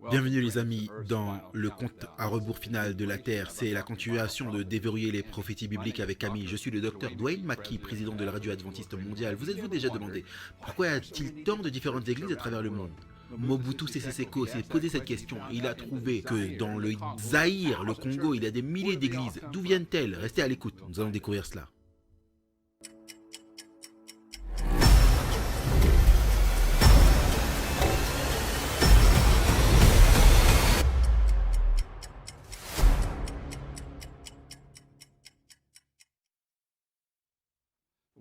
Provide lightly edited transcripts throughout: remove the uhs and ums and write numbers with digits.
Bienvenue les amis dans le compte à rebours final de la Terre. C'est la continuation de Déverrouiller les prophéties bibliques avec Camille. Je suis le docteur Dwayne Mackie, président de la radio adventiste mondiale. Vous êtes-vous déjà demandé pourquoi y a-t-il tant de différentes églises à travers le monde? Mobutu Sese Seko s'est posé cette question et il a trouvé que dans le Zaïre, le Congo, il y a des milliers d'églises. D'où viennent-elles? Restez à l'écoute, nous allons découvrir cela.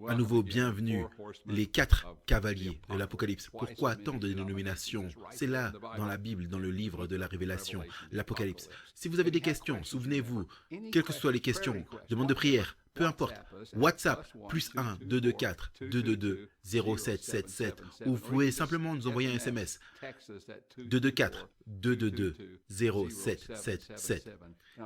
À nouveau, bienvenue, les 4 cavaliers de l'Apocalypse. Pourquoi tant de dénominations? C'est là, dans la Bible, dans le livre de la Révélation, l'Apocalypse. Si vous avez des questions, souvenez-vous, quelles que soient les questions, demande de prière, peu importe, WhatsApp, +1 224 222 0777, ou vous pouvez simplement nous envoyer un SMS, 224 222 0777.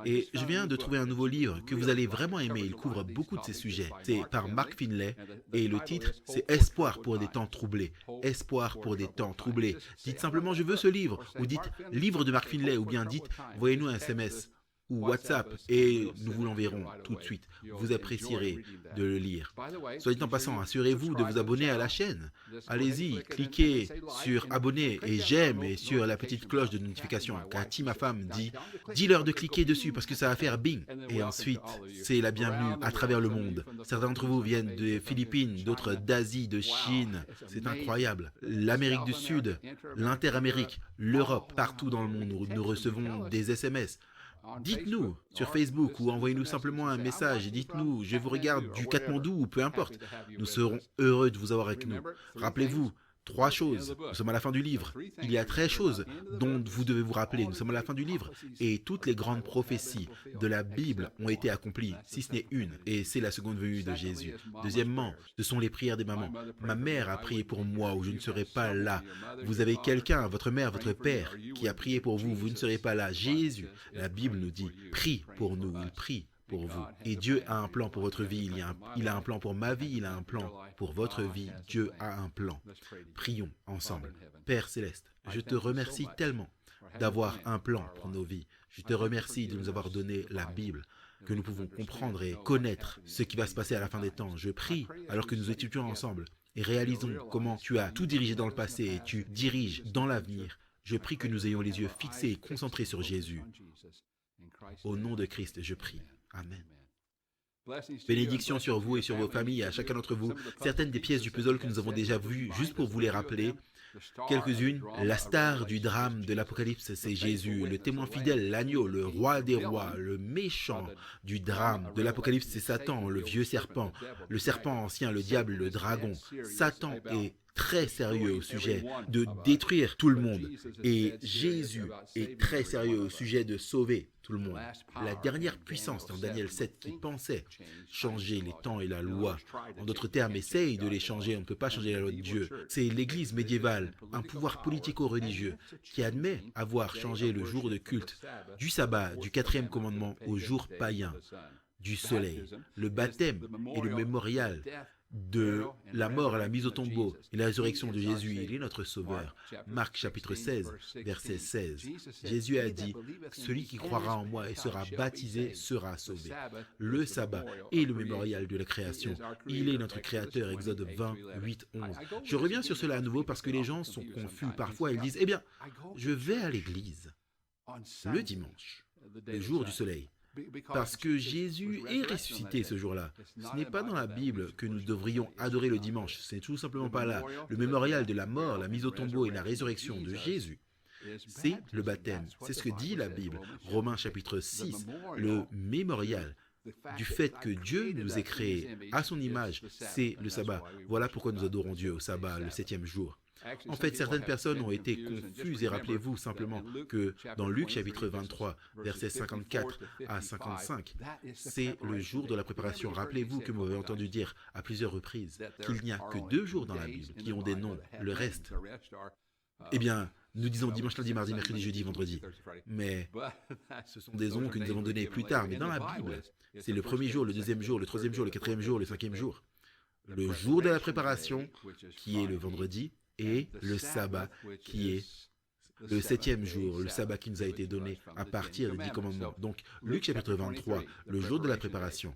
Et je viens de trouver un nouveau livre que vous allez vraiment aimer, il couvre beaucoup de ces sujets. C'est par Mark Finlay, et le titre, c'est Espoir pour des temps troublés. Espoir pour des temps troublés. Dites simplement, je veux ce livre, ou dites livre de Mark Finlay, ou bien dites, envoyez-nous un SMS ou WhatsApp et nous vous l'enverrons tout de suite. Vous apprécierez de le lire. Soit dit en passant, assurez-vous de vous abonner à la chaîne. Allez-y, cliquez sur abonner et j'aime et sur la petite cloche de notification. Cathy, ma femme, dis-leur de cliquer dessus parce que ça va faire bing. Et ensuite, c'est la bienvenue à travers le monde. Certains d'entre vous viennent des Philippines, d'autres d'Asie, de Chine. C'est incroyable. L'Amérique du Sud, l'Interamérique, l'Europe, partout dans le monde, nous recevons des SMS. Dites-nous sur Facebook ou envoyez-nous simplement un message et dites-nous, je vous regarde du Katmandou ou peu importe. Nous serons heureux de vous avoir avec nous. Rappelez-vous, 3 choses. Nous sommes à la fin du livre. Il y a 13 choses dont vous devez vous rappeler. Nous sommes à la fin du livre et toutes les grandes prophéties de la Bible ont été accomplies, si ce n'est une, et c'est la seconde venue de Jésus. Deuxièmement, ce sont les prières des mamans. Ma mère a prié pour moi ou je ne serai pas là. Vous avez quelqu'un, votre mère, votre père, qui a prié pour vous, vous ne serez pas là. Jésus, la Bible nous dit, prie pour nous, il prie pour vous. Et Dieu a un plan pour votre vie, il a un plan pour ma vie, il a un plan pour votre vie. Dieu a un plan. Prions ensemble. Père Céleste, je te remercie tellement d'avoir un plan pour nos vies. Je te remercie de nous avoir donné la Bible, que nous pouvons comprendre et connaître ce qui va se passer à la fin des temps. Je prie, alors que nous étudions ensemble, et réalisons comment tu as tout dirigé dans le passé et tu diriges dans l'avenir. Je prie que nous ayons les yeux fixés et concentrés sur Jésus. Au nom de Christ, je prie. Amen. Bénédiction sur vous et sur vos familles et à chacun d'entre vous. Certaines des pièces du puzzle que nous avons déjà vues, juste pour vous les rappeler. Quelques-unes, la star du drame de l'Apocalypse, c'est Jésus. Le témoin fidèle, l'agneau, le roi des rois, le méchant du drame de l'Apocalypse, c'est Satan, le vieux serpent. Le serpent ancien, le diable, le dragon. Satan est très sérieux au sujet de détruire tout le monde. Et Jésus est très sérieux au sujet de sauver tout le monde. La dernière puissance dans Daniel 7 qui pensait changer les temps et la loi, en d'autres termes, essaye de les changer, on ne peut pas changer la loi de Dieu. C'est l'Église médiévale, un pouvoir politico-religieux qui admet avoir changé le jour de culte du sabbat, du 4e commandement au jour païen du soleil. Le baptême et le mémorial de la mort à la mise au tombeau et la résurrection de Jésus, il est notre sauveur. Marc chapitre 16, verset 16. Jésus a dit, celui qui croira en moi et sera baptisé sera sauvé. Le sabbat est le mémorial de la création. Il est notre créateur, Exode 20, 8, 11. Je reviens sur cela à nouveau parce que les gens sont confus. Parfois, ils disent, eh bien, je vais à l'église le dimanche, le jour du soleil. Parce que Jésus est ressuscité ce jour-là. Ce n'est pas dans la Bible que nous devrions adorer le dimanche. C'est tout simplement pas là. Le mémorial de la mort, la mise au tombeau et la résurrection de Jésus, c'est le baptême. C'est ce que dit la Bible. Romains chapitre 6, le mémorial du fait que Dieu nous ait créés à son image, c'est le sabbat. Voilà pourquoi nous adorons Dieu au sabbat, le 7e jour. En fait, certaines personnes ont été confuses et rappelez-vous simplement que dans Luc chapitre 23, versets 54 à 55, c'est le jour de la préparation. Rappelez-vous que vous avez entendu dire à plusieurs reprises qu'il n'y a que 2 jours dans la Bible qui ont des noms. Le reste, eh bien, nous disons dimanche, lundi, mardi, mercredi, jeudi, vendredi. Mais ce sont des noms que nous avons donnés plus tard. Mais dans la Bible, c'est le 1er jour, le 2e jour, le 3e jour, le 4e jour, le 5e jour. Le jour de la préparation, qui est le vendredi, et le sabbat, qui est le septième jour, le sabbat qui nous a été donné à partir des 10 commandements. Donc, Luc chapitre 23, le jour de la préparation.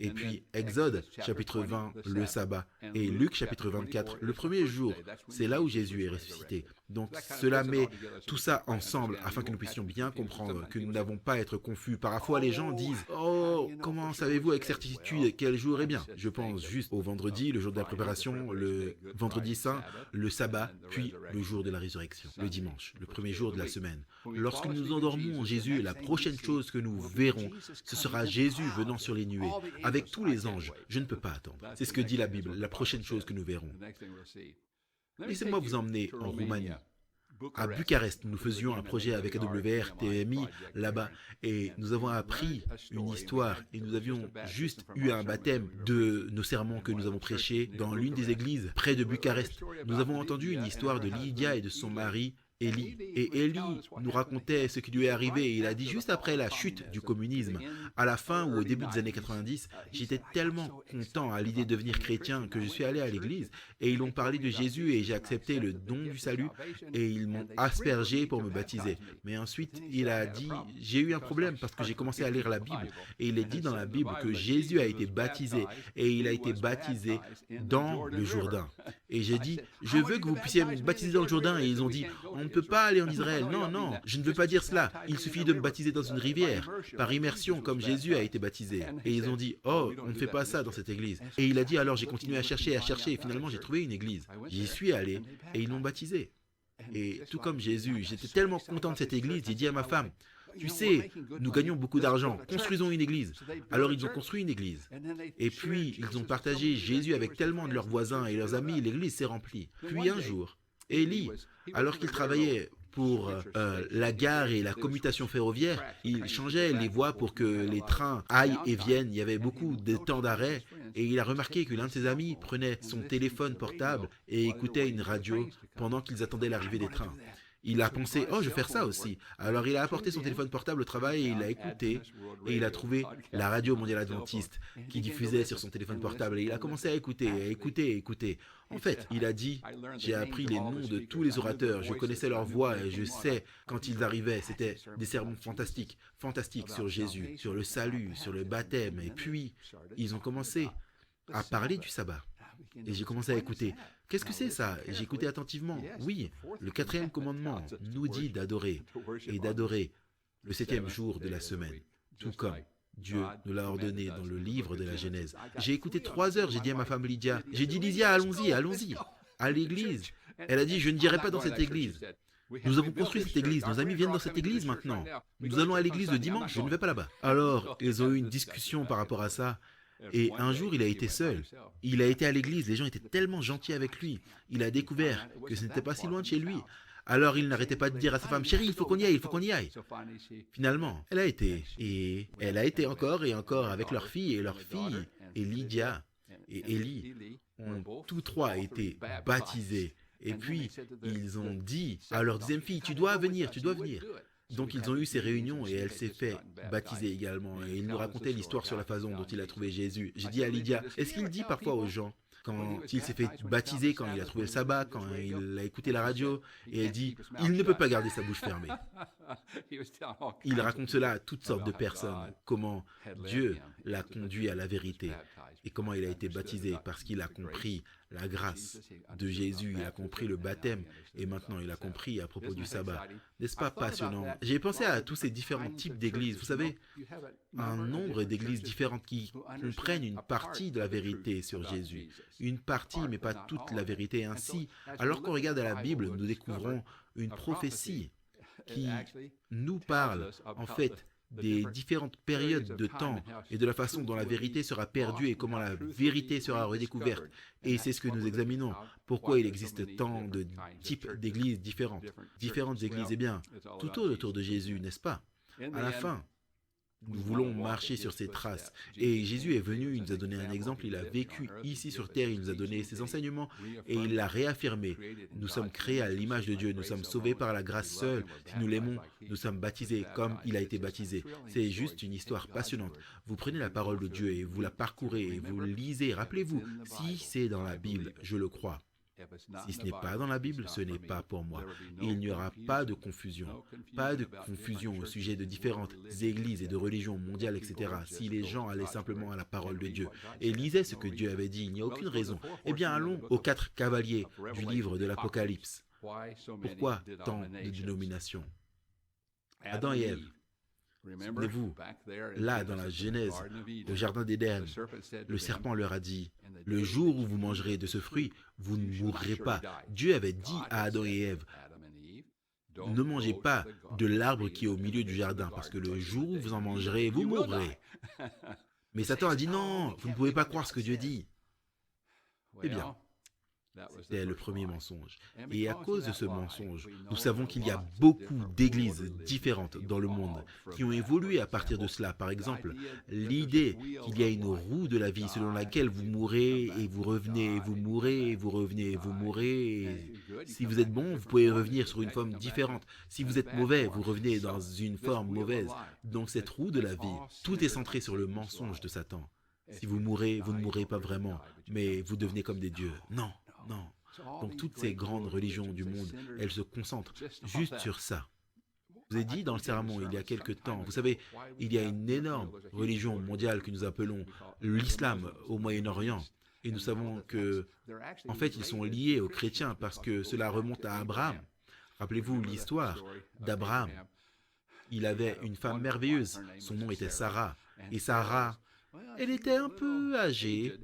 Et puis Exode chapitre 20, le sabbat, et Luc chapitre 24, le premier jour, c'est là où Jésus est ressuscité. Donc cela met tout ça ensemble afin que nous puissions bien comprendre, que nous n'avons pas à être confus. Parfois les gens disent « Oh, comment savez-vous avec certitude quel jour est bien ?» Je pense juste au vendredi, le jour de la préparation, le vendredi saint, le sabbat, puis le jour de la résurrection, le dimanche, le premier jour de la semaine. Lorsque nous nous endormons en Jésus, la prochaine chose que nous verrons, ce sera Jésus venant sur les nuées, avec tous les anges. Je ne peux pas attendre. C'est ce que dit la Bible, la prochaine chose que nous verrons. Laissez-moi vous emmener en Roumanie. À Bucarest, nous faisions un projet avec AWR, TMI, là-bas, et nous avons appris une histoire, et nous avions juste eu un baptême de nos sermons que nous avons prêchés dans l'une des églises près de Bucarest. Nous avons entendu une histoire de Lydia et de son mari, Élie. Et Élie nous racontait ce qui lui est arrivé. Et il a dit juste après la chute du communisme, à la fin ou au début des années 90, j'étais tellement content à l'idée de devenir chrétien que je suis allé à l'église et ils ont parlé de Jésus et j'ai accepté le don du salut et ils m'ont aspergé pour me baptiser. Mais ensuite, il a dit, j'ai eu un problème parce que j'ai commencé à lire la Bible et il est dit dans la Bible que Jésus a été baptisé et il a été baptisé dans le Jourdain. Et j'ai dit, je veux que vous puissiez me baptiser dans le Jourdain et ils ont dit, on ne peut pas aller en Israël. Non, non, je ne veux pas dire cela. Il suffit de me baptiser dans une rivière, par immersion, comme Jésus a été baptisé. Et ils ont dit, oh, on ne fait pas ça dans cette église. Et il a dit, alors j'ai continué à chercher, et finalement j'ai trouvé une église. J'y suis allé, et ils l'ont baptisé. Et tout comme Jésus, j'étais tellement content de cette église, j'ai dit à ma femme, tu sais, nous gagnons beaucoup d'argent, construisons une église. Alors ils ont construit une église. Et puis, ils ont partagé Jésus avec tellement de leurs voisins et leurs amis, l'église s'est remplie. Puis un jour, Élie, alors qu'il travaillait pour la gare et la commutation ferroviaire, il changeait les voies pour que les trains aillent et viennent. Il y avait beaucoup de temps d'arrêt et il a remarqué que l'un de ses amis prenait son téléphone portable et écoutait une radio pendant qu'ils attendaient l'arrivée des trains. Il a pensé, oh, je vais faire ça aussi. Alors il a apporté son téléphone portable au travail et il l'a écouté. Et il a trouvé la radio mondiale adventiste qui diffusait sur son téléphone portable. Et il a commencé à écouter, à écouter, à écouter. En fait, il a dit, j'ai appris les noms de tous les orateurs. Je connaissais leur voix et je sais quand ils arrivaient. C'était des sermons fantastiques, fantastiques sur Jésus, sur le salut, sur le baptême. Et puis, ils ont commencé à parler du sabbat. Et j'ai commencé à écouter. Qu'est-ce que c'est ça? J'ai écouté attentivement. Oui, le 4e commandement nous dit d'adorer et d'adorer le 7e jour de la semaine, tout comme Dieu nous l'a ordonné dans le livre de la Genèse. J'ai écouté 3 heures, j'ai dit à ma femme Lydia, j'ai dit Lydia, allons-y, allons-y, à l'église. Elle a dit, je ne dirai pas dans cette église. Nous avons construit cette église, nos amis viennent dans cette église maintenant. Nous allons à l'église le dimanche, je ne vais pas là-bas. Alors, ils ont eu une discussion par rapport à ça. Et un jour, il a été seul. Il a été à l'église, les gens étaient tellement gentils avec lui. Il a découvert que ce n'était pas si loin de chez lui. Alors il n'arrêtait pas de dire à sa femme, chérie, il faut qu'on y aille, il faut qu'on y aille. Finalement, elle a été. Et elle a été encore et encore avec leur fille. Et Lydia et Élie ont tous trois été baptisés. Et puis, ils ont dit à leur deuxième fille, tu dois venir, tu dois venir. Donc ils ont eu ces réunions et elle s'est fait baptiser également. Et il nous racontait l'histoire sur la façon dont il a trouvé Jésus. J'ai dit à Lydia, est-ce qu'il dit parfois aux gens, quand il s'est fait baptiser, quand il a trouvé le sabbat, quand il a écouté la radio, et elle dit, il ne peut pas garder sa bouche fermée. Il raconte cela à toutes sortes de personnes, comment Dieu l'a conduit à la vérité et comment il a été baptisé parce qu'il a compris la grâce de Jésus, il a compris le baptême et maintenant il a compris à propos du sabbat. N'est-ce pas passionnant? J'ai pensé à tous ces différents types d'églises. Vous savez, un nombre d'églises différentes qui comprennent une partie de la vérité sur Jésus. Une partie, mais pas toute la vérité. Ainsi, alors qu'on regarde à la Bible, nous découvrons une prophétie qui nous parle, en fait, des différentes périodes de temps et de la façon dont la vérité sera perdue et comment la vérité sera redécouverte. Et c'est ce que nous examinons. Pourquoi il existe tant de types d'églises différentes. Différentes églises, eh bien, tout tourne autour de Jésus, n'est-ce pas? À la fin, nous voulons marcher sur ses traces. Et Jésus est venu, il nous a donné un exemple, il a vécu ici sur terre, il nous a donné ses enseignements et il l'a réaffirmé. Nous sommes créés à l'image de Dieu, nous sommes sauvés par la grâce seule. Si nous l'aimons, nous sommes baptisés comme il a été baptisé. C'est juste une histoire passionnante. Vous prenez la parole de Dieu et vous la parcourez et vous lisez. Rappelez-vous, si c'est dans la Bible, je le crois. Si ce n'est pas dans la Bible, ce n'est pas pour moi. Et il n'y aura pas de confusion. Pas de confusion au sujet de différentes églises et de religions mondiales, etc. Si les gens allaient simplement à la parole de Dieu et lisaient ce que Dieu avait dit, il n'y a aucune raison. Eh bien, allons aux 4 cavaliers du livre de l'Apocalypse. Pourquoi tant de dénominations? Adam et Ève. Souvenez-vous, là dans la Genèse, au jardin d'Éden, le serpent leur a dit, « Le jour où vous mangerez de ce fruit, vous ne mourrez pas. » Dieu avait dit à Adam et Ève, « Ne mangez pas de l'arbre qui est au milieu du jardin, parce que le jour où vous en mangerez, vous mourrez. » Mais Satan a dit, « Non, vous ne pouvez pas croire ce que Dieu dit. » Eh bien, c'était le premier mensonge. Et à cause de ce mensonge, nous savons qu'il y a beaucoup d'églises différentes dans le monde qui ont évolué à partir de cela. Par exemple, l'idée qu'il y a une roue de la vie selon laquelle vous mourrez et vous revenez, vous mourrez et vous revenez et vous mourrez. Et si vous êtes bon, vous pouvez revenir sur une forme différente. Si vous êtes mauvais, vous revenez dans une forme mauvaise. Donc cette roue de la vie, tout est centré sur le mensonge de Satan. Si vous mourrez, vous ne mourrez pas vraiment, mais vous devenez comme des dieux. Non. Non. Donc toutes ces grandes religions du monde, elles se concentrent juste sur ça. Je vous ai dit dans le sermon il y a quelque temps, vous savez, il y a une énorme religion mondiale que nous appelons l'islam au Moyen-Orient. Et nous savons que, en fait, ils sont liés aux chrétiens parce que cela remonte à Abraham. Rappelez-vous l'histoire d'Abraham. Il avait une femme merveilleuse, son nom était Sarah. Et Sarah, elle était un peu âgée.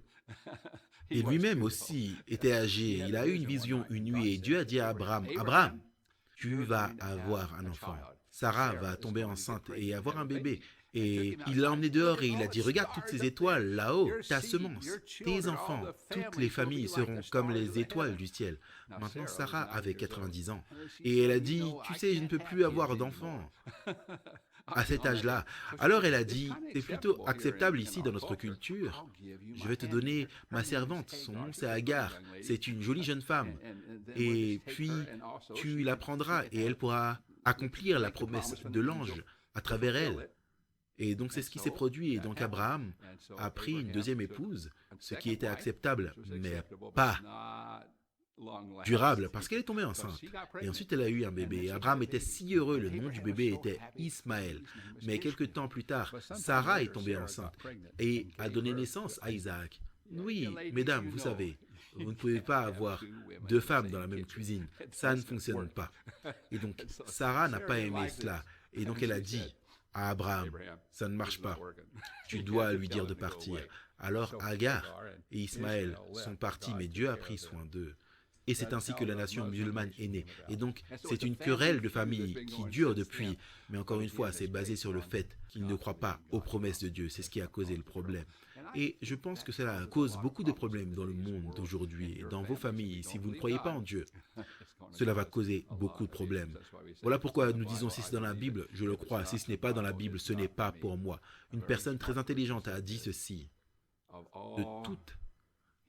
Et lui-même aussi était âgé. Il a eu une vision une nuit et Dieu a dit à Abraham, « Abraham, tu vas avoir un enfant. Sarah va tomber enceinte et avoir un bébé. » Et il l'a emmené dehors et il a dit, « Regarde toutes ces étoiles là-haut, ta semence, tes enfants, toutes les familles seront comme les étoiles du ciel. » Maintenant, Sarah avait 90 ans et elle a dit, « Tu sais, je ne peux plus avoir d'enfants. » À cet âge-là. Alors elle a dit, c'est plutôt acceptable ici dans notre culture. Je vais te donner ma servante, son nom c'est Agar, c'est une jolie jeune femme. Et puis tu la prendras et elle pourra accomplir la promesse de l'ange à travers elle. Et donc c'est ce qui s'est produit. Et donc Abraham a pris une deuxième épouse, ce qui était acceptable, mais pas durable, parce qu'elle est tombée enceinte. Et ensuite, elle a eu un bébé. Et Abraham était si heureux, le nom du bébé était Ismaël. Mais quelques temps plus tard, Sarah est tombée enceinte et a donné naissance à Isaac. Oui, mesdames, vous savez, vous ne pouvez pas avoir 2 femmes dans la même cuisine. Ça ne fonctionne pas. Et donc, Sarah n'a pas aimé cela. Et donc, elle a dit à Abraham, ça ne marche pas. Tu dois lui dire de partir. Alors, Agar et Ismaël sont partis, mais Dieu a pris soin d'eux. Et c'est ainsi que la nation musulmane est née. Et donc, c'est une querelle de famille qui dure depuis. Mais encore une fois, c'est basé sur le fait qu'ils ne croient pas aux promesses de Dieu. C'est ce qui a causé le problème. Et je pense que cela cause beaucoup de problèmes dans le monde d'aujourd'hui, dans vos familles. Si vous ne croyez pas en Dieu, cela va causer beaucoup de problèmes. Voilà pourquoi nous disons, si c'est dans la Bible, je le crois. Si ce n'est pas dans la Bible, ce n'est pas pour moi. Une personne très intelligente a dit ceci. De toutes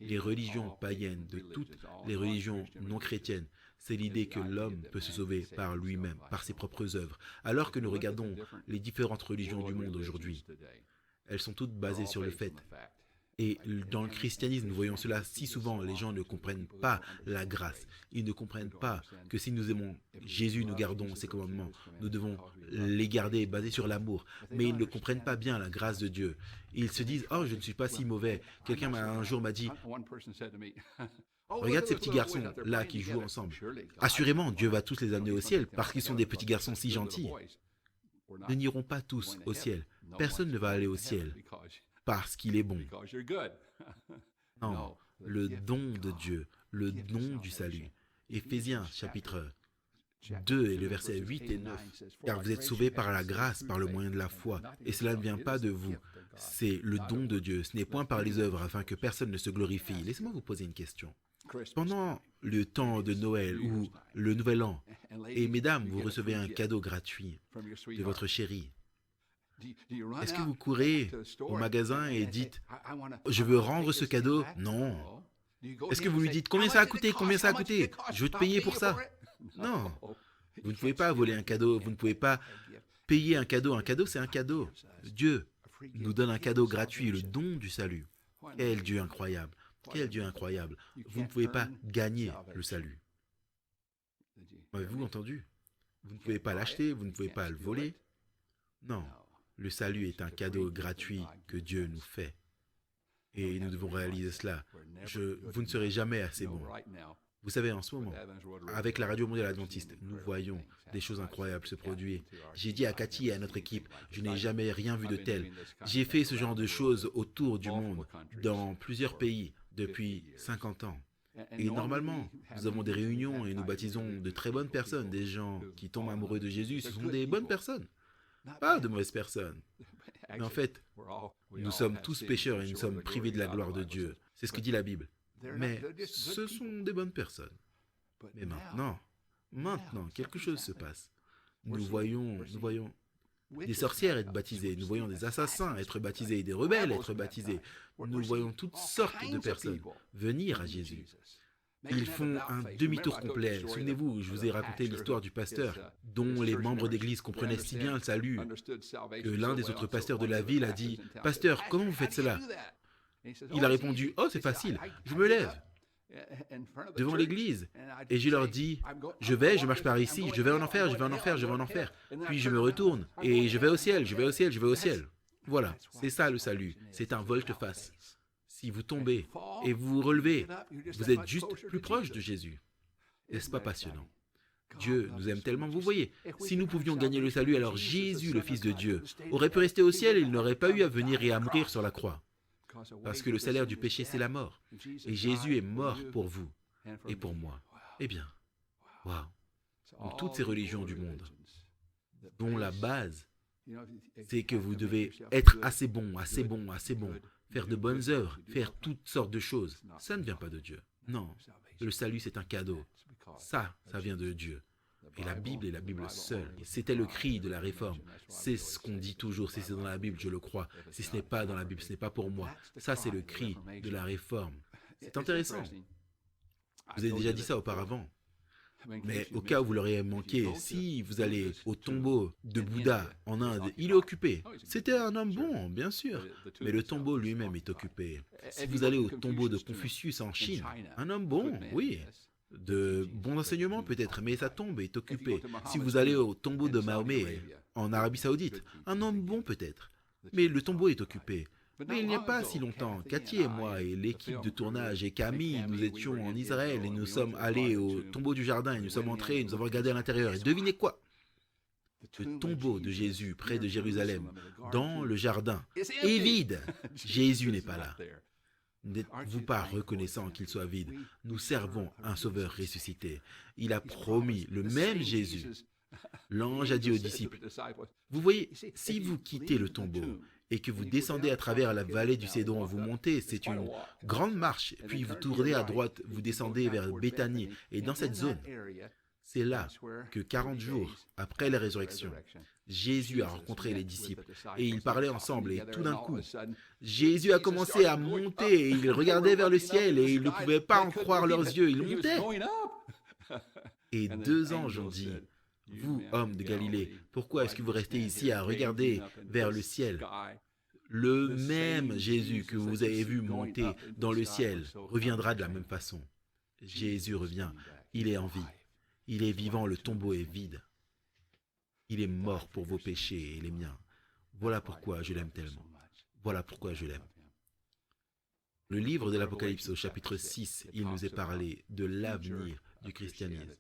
les religions païennes, de toutes les religions non chrétiennes, c'est l'idée que l'homme peut se sauver par lui-même, par ses propres œuvres. Alors que nous regardons les différentes religions du monde aujourd'hui, elles sont toutes basées sur le fait. Et dans le christianisme, nous voyons cela si souvent, les gens ne comprennent pas la grâce. Ils ne comprennent pas que si nous aimons Jésus, nous gardons ses commandements. Nous devons les garder basés sur l'amour. Mais ils ne comprennent pas bien la grâce de Dieu. Ils se disent, oh, je ne suis pas si mauvais. Quelqu'un un jour m'a dit, regarde ces petits garçons là qui jouent ensemble. Assurément, Dieu va tous les amener au ciel parce qu'ils sont des petits garçons si gentils. Nous n'irons pas tous au ciel. Personne ne va aller au ciel parce qu'il est bon. Non, le don de Dieu, le don du salut. Éphésiens chapitre 2 et le verset 8 et 9. Car vous êtes sauvés par la grâce, par le moyen de la foi. Et cela ne vient pas de vous. C'est le don de Dieu. Ce n'est point par les œuvres afin que personne ne se glorifie. Laissez-moi vous poser une question. Pendant le temps de Noël ou le Nouvel An, et mesdames, vous recevez un cadeau gratuit de votre chérie. Est-ce que vous courez au magasin et dites « Je veux rendre ce cadeau » Non. Est-ce que vous lui dites « Combien ça a coûté? Combien ça a coûté? Je veux te payer pour ça » Non. Vous ne pouvez pas voler un cadeau. Vous ne pouvez pas payer un cadeau. Un cadeau, c'est un cadeau. Dieu nous donne un cadeau gratuit, le don du salut. Quel Dieu incroyable. Quel Dieu incroyable! Vous ne pouvez pas gagner le salut. Avez-vous entendu? Vous ne pouvez pas l'acheter, vous ne pouvez pas le voler. Non, le salut est un cadeau gratuit que Dieu nous fait. Et nous devons réaliser cela. Vous ne serez jamais assez bon. Vous savez, en ce moment, avec la Radio Mondiale Adventiste, nous voyons des choses incroyables se produire. J'ai dit à Cathy et à notre équipe, je n'ai jamais rien vu de tel. J'ai fait ce genre de choses autour du monde, dans plusieurs pays, depuis 50 ans. Et normalement, nous avons des réunions et nous baptisons de très bonnes personnes, des gens qui tombent amoureux de Jésus, ce sont des bonnes personnes, pas de mauvaises personnes. Mais en fait, nous sommes tous pécheurs et nous sommes privés de la gloire de Dieu. C'est ce que dit la Bible. Mais ce sont des bonnes personnes. Mais maintenant, quelque chose se passe. Nous voyons des sorcières être baptisées, nous voyons des assassins être baptisés, des rebelles être baptisés. Nous voyons toutes sortes de personnes venir à Jésus. Ils font un demi-tour complet. Souvenez-vous, je vous ai raconté l'histoire du pasteur, dont les membres d'église comprenaient si bien le salut, que l'un des autres pasteurs de la ville a dit « Pasteur, comment vous faites cela ?» Il a répondu « Oh, c'est facile, je me lève devant l'église et je leur dis « Je marche par ici, je vais en enfer, je vais en enfer, je vais en enfer. Puis je me retourne et je vais au ciel, je vais au ciel, je vais au ciel. » Voilà, c'est ça le salut, c'est un volte-face. Si vous tombez et vous vous relevez, vous êtes juste plus proche de Jésus. N'est-ce pas passionnant? Dieu nous aime tellement, vous voyez. Si nous pouvions gagner le salut, alors Jésus, le Fils de Dieu, aurait pu rester au ciel et il n'aurait pas eu à venir et à mourir sur la croix. Parce que le salaire du péché, c'est la mort. Et Jésus est mort pour vous et pour moi. Eh bien, waouh! Donc toutes ces religions du monde, dont la base, c'est que vous devez être assez bon, assez bon, assez bon, faire de bonnes œuvres, faire toutes sortes de choses. Ça ne vient pas de Dieu. Non, le salut, c'est un cadeau. Ça vient de Dieu. Et la Bible est la Bible seule. C'était le cri de la réforme. C'est ce qu'on dit toujours. Si c'est dans la Bible, je le crois. Si ce n'est pas dans la Bible, ce n'est pas pour moi. Ça, c'est le cri de la réforme. C'est intéressant. Vous avez déjà dit ça auparavant. Mais au cas où vous l'auriez manqué, si vous allez au tombeau de Bouddha en Inde, il est occupé. C'était un homme bon, bien sûr, mais le tombeau lui-même est occupé. Si vous allez au tombeau de Confucius en Chine, un homme bon, oui, de bons enseignements peut-être, mais sa tombe est occupée. Si vous allez au tombeau de Mahomet en Arabie Saoudite, un homme bon peut-être, mais le tombeau est occupé. Mais il n'y a pas si longtemps, Cathy et moi et l'équipe de tournage et Camille, nous étions en Israël et nous sommes allés au tombeau du jardin et nous sommes entrés et nous avons regardé à l'intérieur. Et devinez quoi? Le tombeau de Jésus près de Jérusalem, dans le jardin, est vide. Jésus n'est pas là. N'êtes-vous pas reconnaissant qu'il soit vide? Nous servons un sauveur ressuscité. Il a promis, le même Jésus. L'ange a dit aux disciples, vous voyez, si vous quittez le tombeau et que vous descendez à travers la vallée du Cédron, vous montez, c'est une grande marche, puis vous tournez à droite, vous descendez vers Béthanie, et dans cette zone, c'est là que 40 jours après la résurrection, Jésus a rencontré les disciples, et ils parlaient ensemble, et tout d'un coup, Jésus a commencé à monter, et ils regardaient vers le ciel, et ils ne pouvaient pas en croire leurs yeux, ils montaient. Et 2 anges ont dit, vous, hommes de Galilée, pourquoi est-ce que vous restez ici à regarder vers le ciel? Le même Jésus que vous avez vu monter dans le ciel reviendra de la même façon. Jésus revient, il est en vie, il est vivant, le tombeau est vide. Il est mort pour vos péchés et les miens. Voilà pourquoi je l'aime tellement. Voilà pourquoi je l'aime. Le livre de l'Apocalypse au chapitre 6, il nous est parlé de l'avenir du christianisme.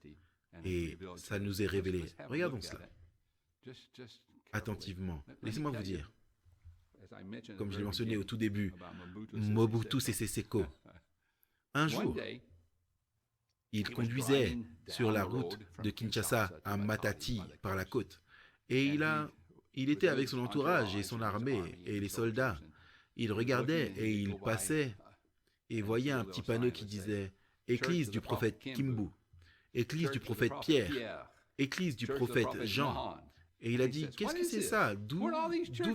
Et ça nous est révélé. Regardons cela attentivement. Laissez-moi vous dire, comme je l'ai mentionné au tout début, Mobutu Sese Seko, un jour, il conduisait sur la route de Kinshasa à Matadi par la côte. Et il était avec son entourage et son armée et les soldats. Il regardait et il passait et voyait un petit panneau qui disait « Église du prophète Kimbu ». Église du prophète Pierre, église du prophète Jean. Et il a dit, qu'est-ce que c'est ça? D'où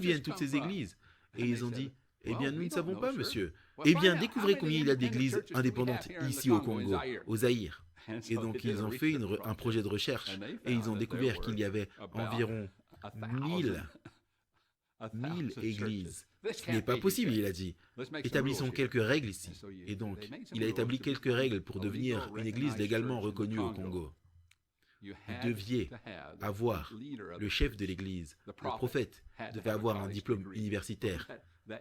viennent toutes ces églises? Et ils ont dit, eh bien, nous ne savons pas, monsieur. Eh bien, découvrez combien il y a d'églises indépendantes ici au Congo, au Zaïre. Et donc, ils ont fait un projet de recherche et ils ont découvert qu'il y avait environ 1000 1000 églises. Ce n'est pas possible, il a dit. Établissons quelques règles ici. Et donc, il a établi quelques règles pour devenir une église légalement reconnue au Congo. Vous deviez avoir le chef de l'église, le prophète, devait avoir un diplôme universitaire.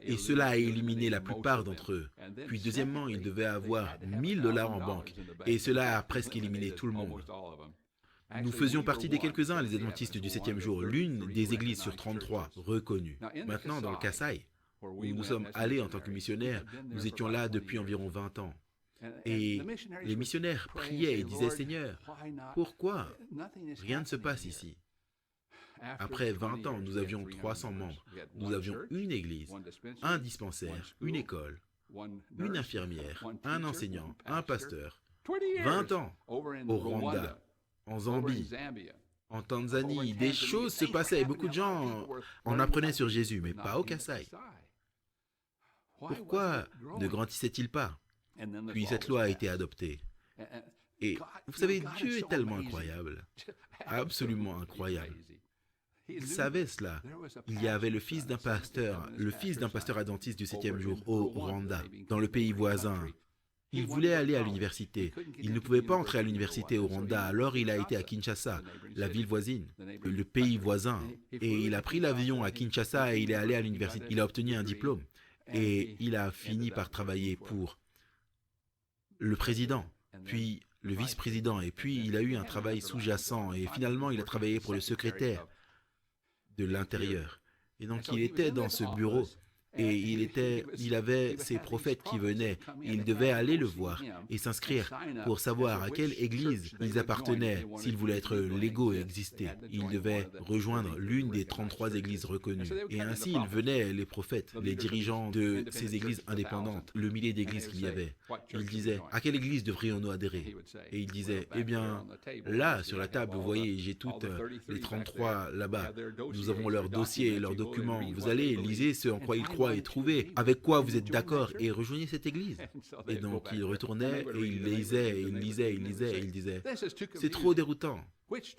Et cela a éliminé la plupart d'entre eux. Puis deuxièmement, il devait avoir 1000 dollars en banque. Et cela a presque éliminé tout le monde. Nous faisions partie des quelques-uns, les adventistes du 7e jour, l'une des églises sur 33 reconnues. Maintenant, dans le Kasaï, où nous sommes allés en tant que missionnaires, nous étions là depuis environ 20 ans. Et les missionnaires priaient et disaient, « Seigneur, pourquoi rien ne se passe ici ?» Après 20 ans, nous avions 300 membres. Nous avions une église, un dispensaire, une école, une infirmière, un enseignant, un pasteur. 20 ans au Rwanda, en Zambie, en Tanzanie, des choses se passaient et beaucoup de gens en apprenaient sur Jésus, mais pas au Kasaï. Pourquoi ne grandissait-il pas? Puis cette loi a été adoptée. Et vous savez, Dieu est tellement incroyable, absolument incroyable. Il savait cela. Il y avait le fils d'un pasteur adventiste du 7e jour au Rwanda, dans le pays voisin. Il voulait aller à l'université. Il ne pouvait pas entrer à l'université au Rwanda, alors il a été à Kinshasa, la ville voisine, le pays voisin. Et il a pris l'avion à Kinshasa et il est allé à l'université. Il a obtenu un diplôme. Et il a fini par travailler pour le président, puis le vice-président. Et puis il a eu un travail sous-jacent. Et finalement, il a travaillé pour le secrétaire de l'intérieur. Et donc il était dans ce bureau et il avait ses prophètes qui venaient. Il devait aller le voir et s'inscrire pour savoir à quelle église ils appartenaient, s'ils voulaient être légaux et exister. Il devait rejoindre l'une des 33 églises reconnues. Et ainsi, ils venaient, les prophètes, les dirigeants de ces églises indépendantes, le millier d'églises qu'il y avait. Ils disaient, à quelle église devrions-nous adhérer? Et ils disaient, eh bien, là, sur la table, vous voyez, j'ai toutes les 33 là-bas. Nous avons leurs dossiers, leurs documents. Vous allez, lisez ce en quoi ils croient et trouvez avec quoi vous êtes d'accord et rejoignez cette église. Et donc, il retournait et il lisait, il lisait, il lisait, et il disait, c'est trop déroutant.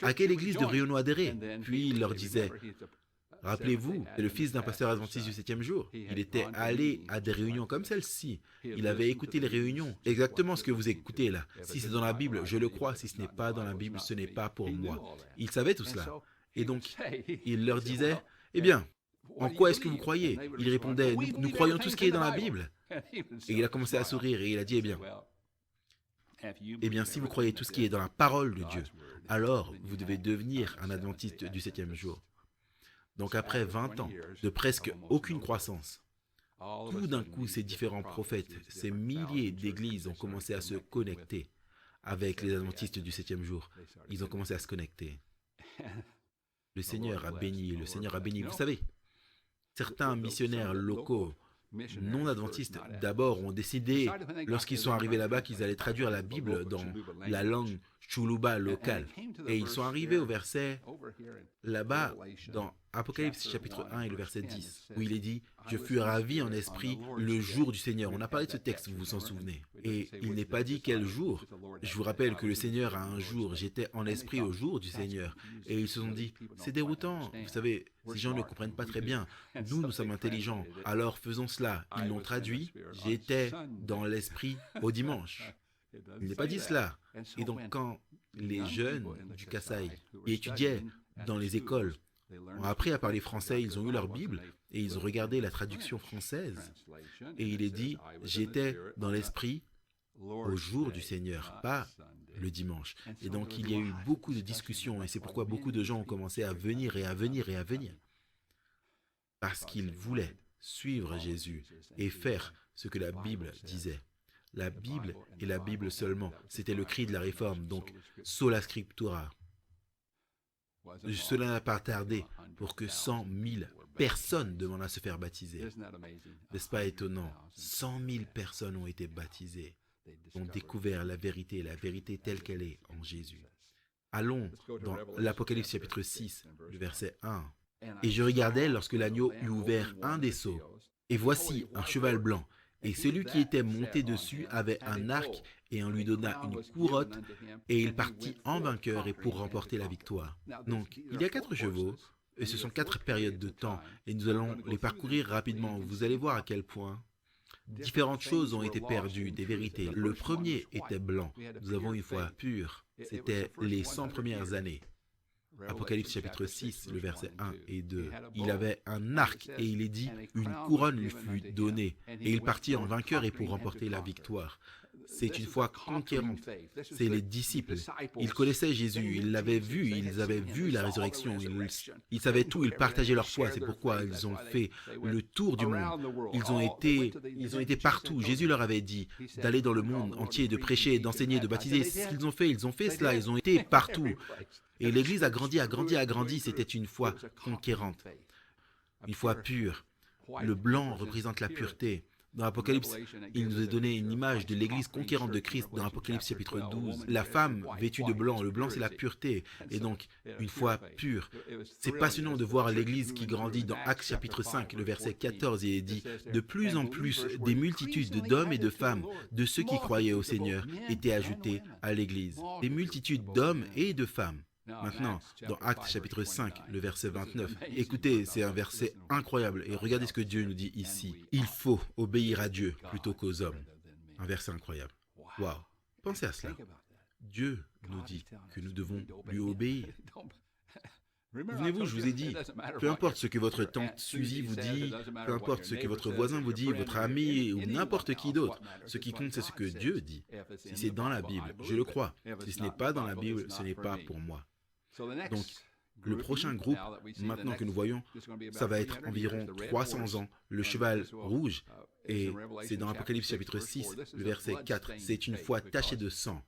À quelle église devrions-nous adhérer? Puis il leur disait, rappelez-vous, c'est le fils d'un pasteur adventiste du 7e jour. Il était allé à des réunions comme celle-ci. Il avait écouté les réunions, exactement ce que vous écoutez là. Si c'est dans la Bible, je le crois. Si ce n'est pas dans la Bible, ce n'est pas pour moi. Il savait tout cela. Et donc, il leur disait, eh bien, en quoi est-ce que vous croyez? Ils répondaient, nous croyons tout ce qui est dans la Bible. Et il a commencé à sourire et il a dit, eh bien, si vous croyez tout ce qui est dans la parole de Dieu, alors vous devez devenir un adventiste du 7e jour. Donc après 20 ans de presque aucune croissance, tout d'un coup, ces différents prophètes, ces milliers d'églises ont commencé à se connecter avec les adventistes du 7e jour. Ils ont commencé à se connecter. Le Seigneur a béni, le Seigneur a béni. Vous savez, certains missionnaires locaux, non adventistes, d'abord ont décidé, lorsqu'ils sont arrivés là-bas, qu'ils allaient traduire la Bible dans la langue Chuluba locale. Et ils sont arrivés au verset, là-bas, dans Apocalypse chapitre 1 et le verset 10, où il est dit, « Je fus ravi en esprit le jour du Seigneur ». On a parlé de ce texte, vous vous en souvenez. Et il n'est pas dit quel jour. Je vous rappelle que le Seigneur a un jour. J'étais en esprit au jour du Seigneur. Et ils se sont dit, c'est déroutant. Vous savez, ces gens ne comprennent pas très bien. Nous sommes intelligents. Alors faisons cela. Ils l'ont traduit. J'étais dans l'esprit au dimanche. Il n'est pas dit cela. Et donc quand les jeunes du Kasaï qui étudiaient dans les écoles ont appris à parler français, ils ont eu leur Bible et ils ont regardé la traduction française. Et il est dit, j'étais dans l'esprit au jour du Seigneur, pas le dimanche. Et donc il y a eu beaucoup de discussions et c'est pourquoi beaucoup de gens ont commencé à venir et à venir et à venir. Parce qu'ils voulaient suivre Jésus et faire ce que la Bible disait. La Bible et la Bible seulement, c'était le cri de la réforme, donc sola scriptura. Cela n'a pas tardé pour que 100 000 personnes demandent à se faire baptiser. N'est-ce pas étonnant? 100 000 personnes ont été baptisées, ont découvert la vérité telle qu'elle est en Jésus. Allons dans l'Apocalypse chapitre 6, le verset 1. « Et je regardais lorsque l'agneau eut ouvert un des sceaux, et voici un cheval blanc, et celui qui était monté dessus avait un arc, et on lui donna une couronne, et il partit en vainqueur et pour remporter la victoire. » Donc, il y a 4 chevaux, Et ce sont 4 périodes de temps, et nous allons les parcourir rapidement. Vous allez voir à quel point différentes choses ont été perdues, des vérités. Le premier était blanc. Nous avons une foi pure. C'était les 100 premières années. Apocalypse chapitre 6, le verset 1 et 2. Il avait un arc et il est dit, une couronne lui fut donnée et il partit en vainqueur et pour remporter la victoire. C'est une foi conquérante. C'est les disciples. Ils connaissaient Jésus, ils l'avaient vu, ils avaient vu la résurrection, ils savaient tout, ils partageaient leur foi. C'est pourquoi ils ont fait le tour du monde. Ils ont été partout. Jésus leur avait dit d'aller dans le monde entier, de prêcher, d'enseigner, de baptiser. C'est ce qu'ils ont fait cela. Ils ont été partout. Et l'Église a grandi, a grandi, a grandi. C'était une foi conquérante, une foi pure. Le blanc représente la pureté. Dans l'Apocalypse, il nous a donné une image de l'Église conquérante de Christ dans l'Apocalypse chapitre 12. La femme vêtue de blanc, le blanc c'est la pureté, et donc une foi pure. C'est passionnant de voir l'Église qui grandit dans Actes chapitre 5, le verset 14, et il dit « De plus en plus, des multitudes d'hommes et de femmes, de ceux qui croyaient au Seigneur, étaient ajoutés à l'Église. » Des multitudes d'hommes et de femmes. Maintenant, dans Actes chapitre 5, le verset 29, écoutez, c'est un verset incroyable et regardez ce que Dieu nous dit ici. Il faut obéir à Dieu plutôt qu'aux hommes. Un verset incroyable. Waouh! Pensez à cela. Dieu nous dit que nous devons lui obéir. Souvenez-vous, je vous ai dit, peu importe ce que votre tante Suzy vous dit, peu importe ce que votre voisin vous dit, votre ami ou n'importe qui d'autre, ce qui compte c'est ce que Dieu dit. Si c'est dans la Bible, je le crois. Si ce n'est pas dans la Bible, ce n'est pas pour moi. Donc, le prochain groupe, maintenant que nous voyons, ça va être environ 300 ans, le cheval rouge, et c'est dans Apocalypse chapitre 6, le verset 4, c'est une foi tachée de sang,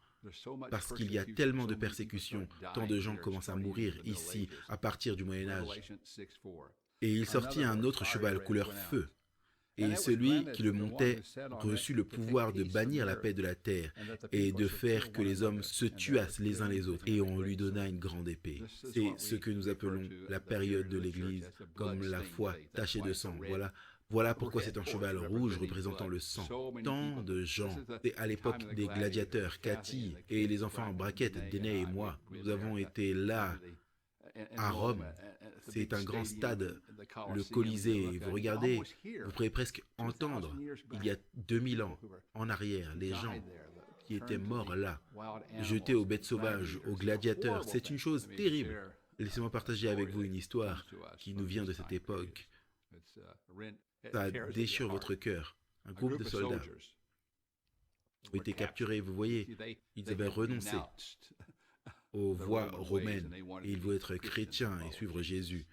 parce qu'il y a tellement de persécutions, tant de gens commencent à mourir ici à partir du Moyen-Âge. Et il sortit un autre cheval couleur feu, et celui qui le montait reçut le pouvoir de bannir la paix de la terre et de faire que les hommes se tuassent les uns les autres. Et on lui donna une grande épée. C'est ce que nous appelons la période de l'Église, comme la foi tachée de sang. Voilà pourquoi c'est un cheval rouge représentant le sang. Tant de gens. Et à l'époque des gladiateurs, Cathy et les enfants en braquette, Déné et moi, nous avons été là à Rome. C'est un grand stade, le Colisée. Vous regardez, vous pourrez presque entendre, il y a 2000 ans en arrière, les gens qui étaient morts là, jetés aux bêtes sauvages, aux gladiateurs. C'est une chose terrible. Laissez-moi partager avec vous une histoire qui nous vient de cette époque. Ça déchire votre cœur. Un groupe de soldats ont été capturés, vous voyez, ils avaient renoncé aux voies romaines et ils voulaient être chrétiens et suivre Jésus.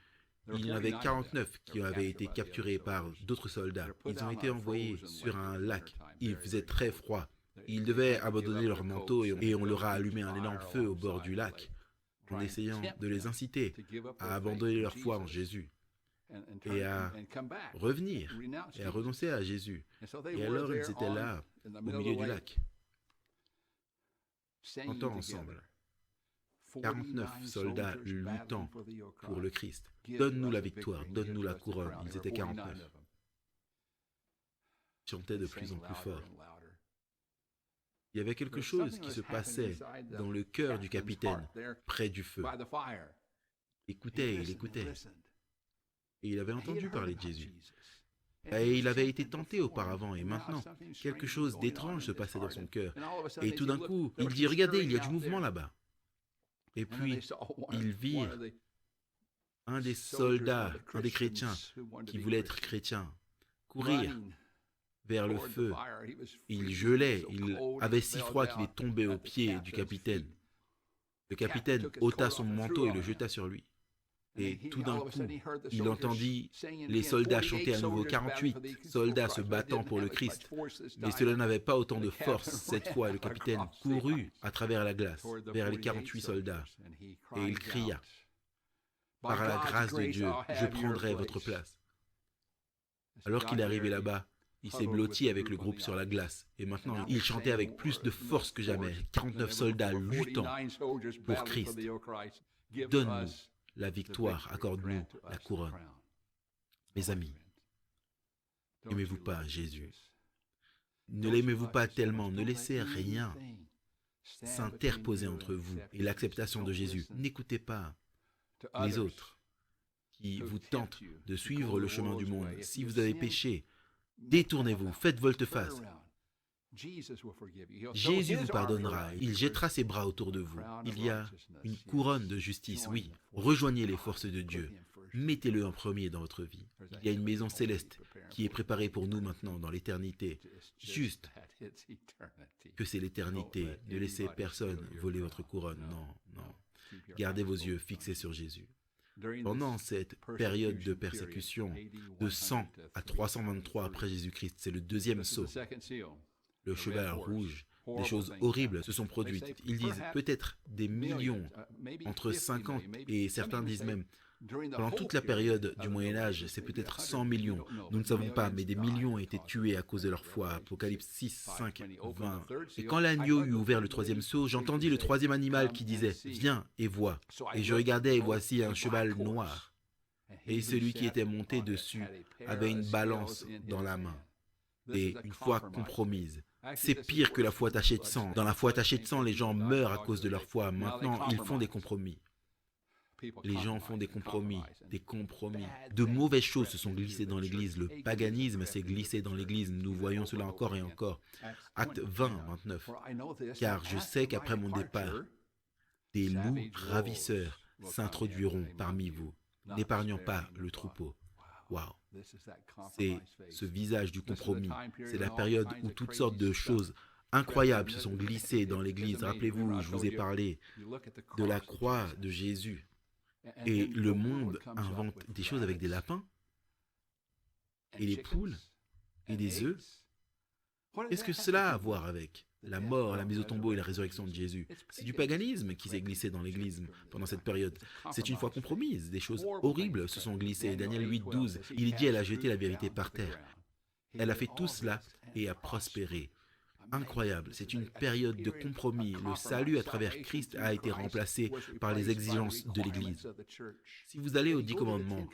Il y en avait 49 qui avaient été capturés par d'autres soldats. Ils ont été envoyés sur un lac. Il faisait très froid. Ils devaient abandonner leur manteau et on leur a allumé un énorme feu au bord du lac en essayant de les inciter à abandonner leur foi en Jésus et à revenir et à renoncer à Jésus. Et alors ils étaient là, au milieu du lac, chantant ensemble. 49 soldats luttant pour le Christ. Donne-nous la victoire, donne-nous la couronne. Ils étaient 49. Ils chantaient de plus en plus fort. Il y avait quelque chose qui se passait dans le cœur du capitaine, près du feu. Il écoutait. Et il avait entendu parler de Jésus. Et il avait été tenté auparavant, et maintenant, quelque chose d'étrange se passait dans son cœur. Et tout d'un coup, il dit, regardez, il y a du mouvement là-bas. Et puis, ils virent un des soldats, un des chrétiens qui voulait être chrétien, courir vers le feu. Il gelait, il avait si froid qu'il est tombé aux pieds du capitaine. Le capitaine ôta son manteau et le jeta sur lui. Et tout d'un coup, il entendit les soldats chanter à nouveau 48 soldats se battant pour le Christ. Mais cela n'avait pas autant de force cette fois. Le capitaine courut à travers la glace vers les 48 soldats et il cria, « Par la grâce de Dieu, je prendrai votre place. » Alors qu'il est arrivé là-bas, il s'est blotti avec le groupe sur la glace. Et maintenant, il chantait avec plus de force que jamais. 49 soldats luttant pour Christ. Donne-nous la victoire, accorde-nous la couronne. Mes amis, n'aimez-vous pas Jésus? Ne l'aimez-vous pas tellement? Ne laissez rien s'interposer entre vous et l'acceptation de Jésus. N'écoutez pas les autres. qui vous tente de suivre le chemin du monde, si vous avez péché, détournez-vous, faites volte-face. Jésus vous pardonnera, il jettera ses bras autour de vous. Il y a une couronne de justice, oui. Rejoignez les forces de Dieu. Mettez-le en premier dans votre vie. Il y a une maison céleste qui est préparée pour nous maintenant dans l'éternité. Juste que c'est l'éternité. Ne laissez personne voler votre couronne. Non, non. Gardez vos yeux fixés sur Jésus. Pendant cette période de persécution, de 100 à 323 après Jésus-Christ, c'est le deuxième sceau. Le cheval rouge, des choses horribles se sont produites. Ils disent peut-être des millions, entre 50 et certains disent même, pendant toute la période du Moyen-Âge, c'est peut-être 100 millions. Nous ne savons pas, mais des millions ont été tués à cause de leur foi. Apocalypse 6, 5, 20. Et quand l'agneau eut ouvert le troisième sceau, j'entendis le troisième animal qui disait « Viens et vois ». Et je regardais et voici un cheval noir. Et celui qui était monté dessus avait une balance dans la main. Et une foi compromise. C'est pire que la foi tachée de sang. Dans la foi tachée de sang, les gens meurent à cause de leur foi. Maintenant, ils font des compromis. Les gens font des compromis, des compromis. De mauvaises choses se sont glissées dans l'Église. Le paganisme s'est glissé dans l'Église. Nous voyons cela encore et encore. Acte 20, 29. Car je sais qu'après mon départ, des loups ravisseurs s'introduiront parmi vous, n'épargnant pas le troupeau. Waouh! C'est ce visage du compromis. C'est la période où toutes sortes de choses incroyables se sont glissées dans l'Église. Rappelez-vous, je vous ai parlé de la croix de Jésus. Et le monde invente des choses avec des lapins et des poules et des œufs. Qu'est-ce que cela a à voir avec la mort, la mise au tombeau et la résurrection de Jésus? C'est du paganisme qui s'est glissé dans l'Église pendant cette période. C'est une foi compromise. Des choses horribles se sont glissées. Daniel 8, 12, il dit « Elle a jeté la vérité par terre. Elle a fait tout cela et a prospéré. » Incroyable, c'est une période de compromis. Le salut à travers Christ a été remplacé par les exigences de l'Église. Si vous allez aux 10 commandements,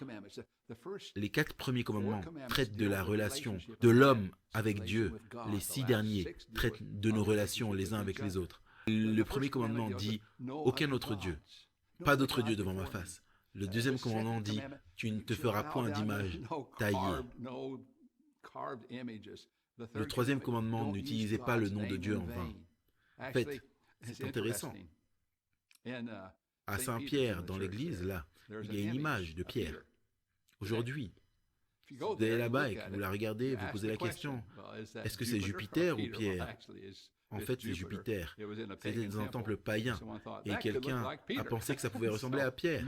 les 4 premiers commandements traitent de la relation de l'homme avec Dieu. Les 6 derniers traitent de nos relations les uns avec les autres. Le premier commandement dit « Aucun autre Dieu, pas d'autre Dieu devant ma face ». Le deuxième commandement dit « Tu ne te feras point d'image taillée ». Le troisième commandement, n'utilisez pas le nom de Dieu en vain. En fait, c'est intéressant. À Saint-Pierre, dans l'église, là, il y a une image de Pierre. Aujourd'hui, si vous allez là-bas et que vous la regardez, vous posez la question, est-ce que c'est Jupiter ou Pierre? En fait, c'est Jupiter. C'était dans un temple païen. Et quelqu'un a pensé que ça pouvait ressembler à Pierre.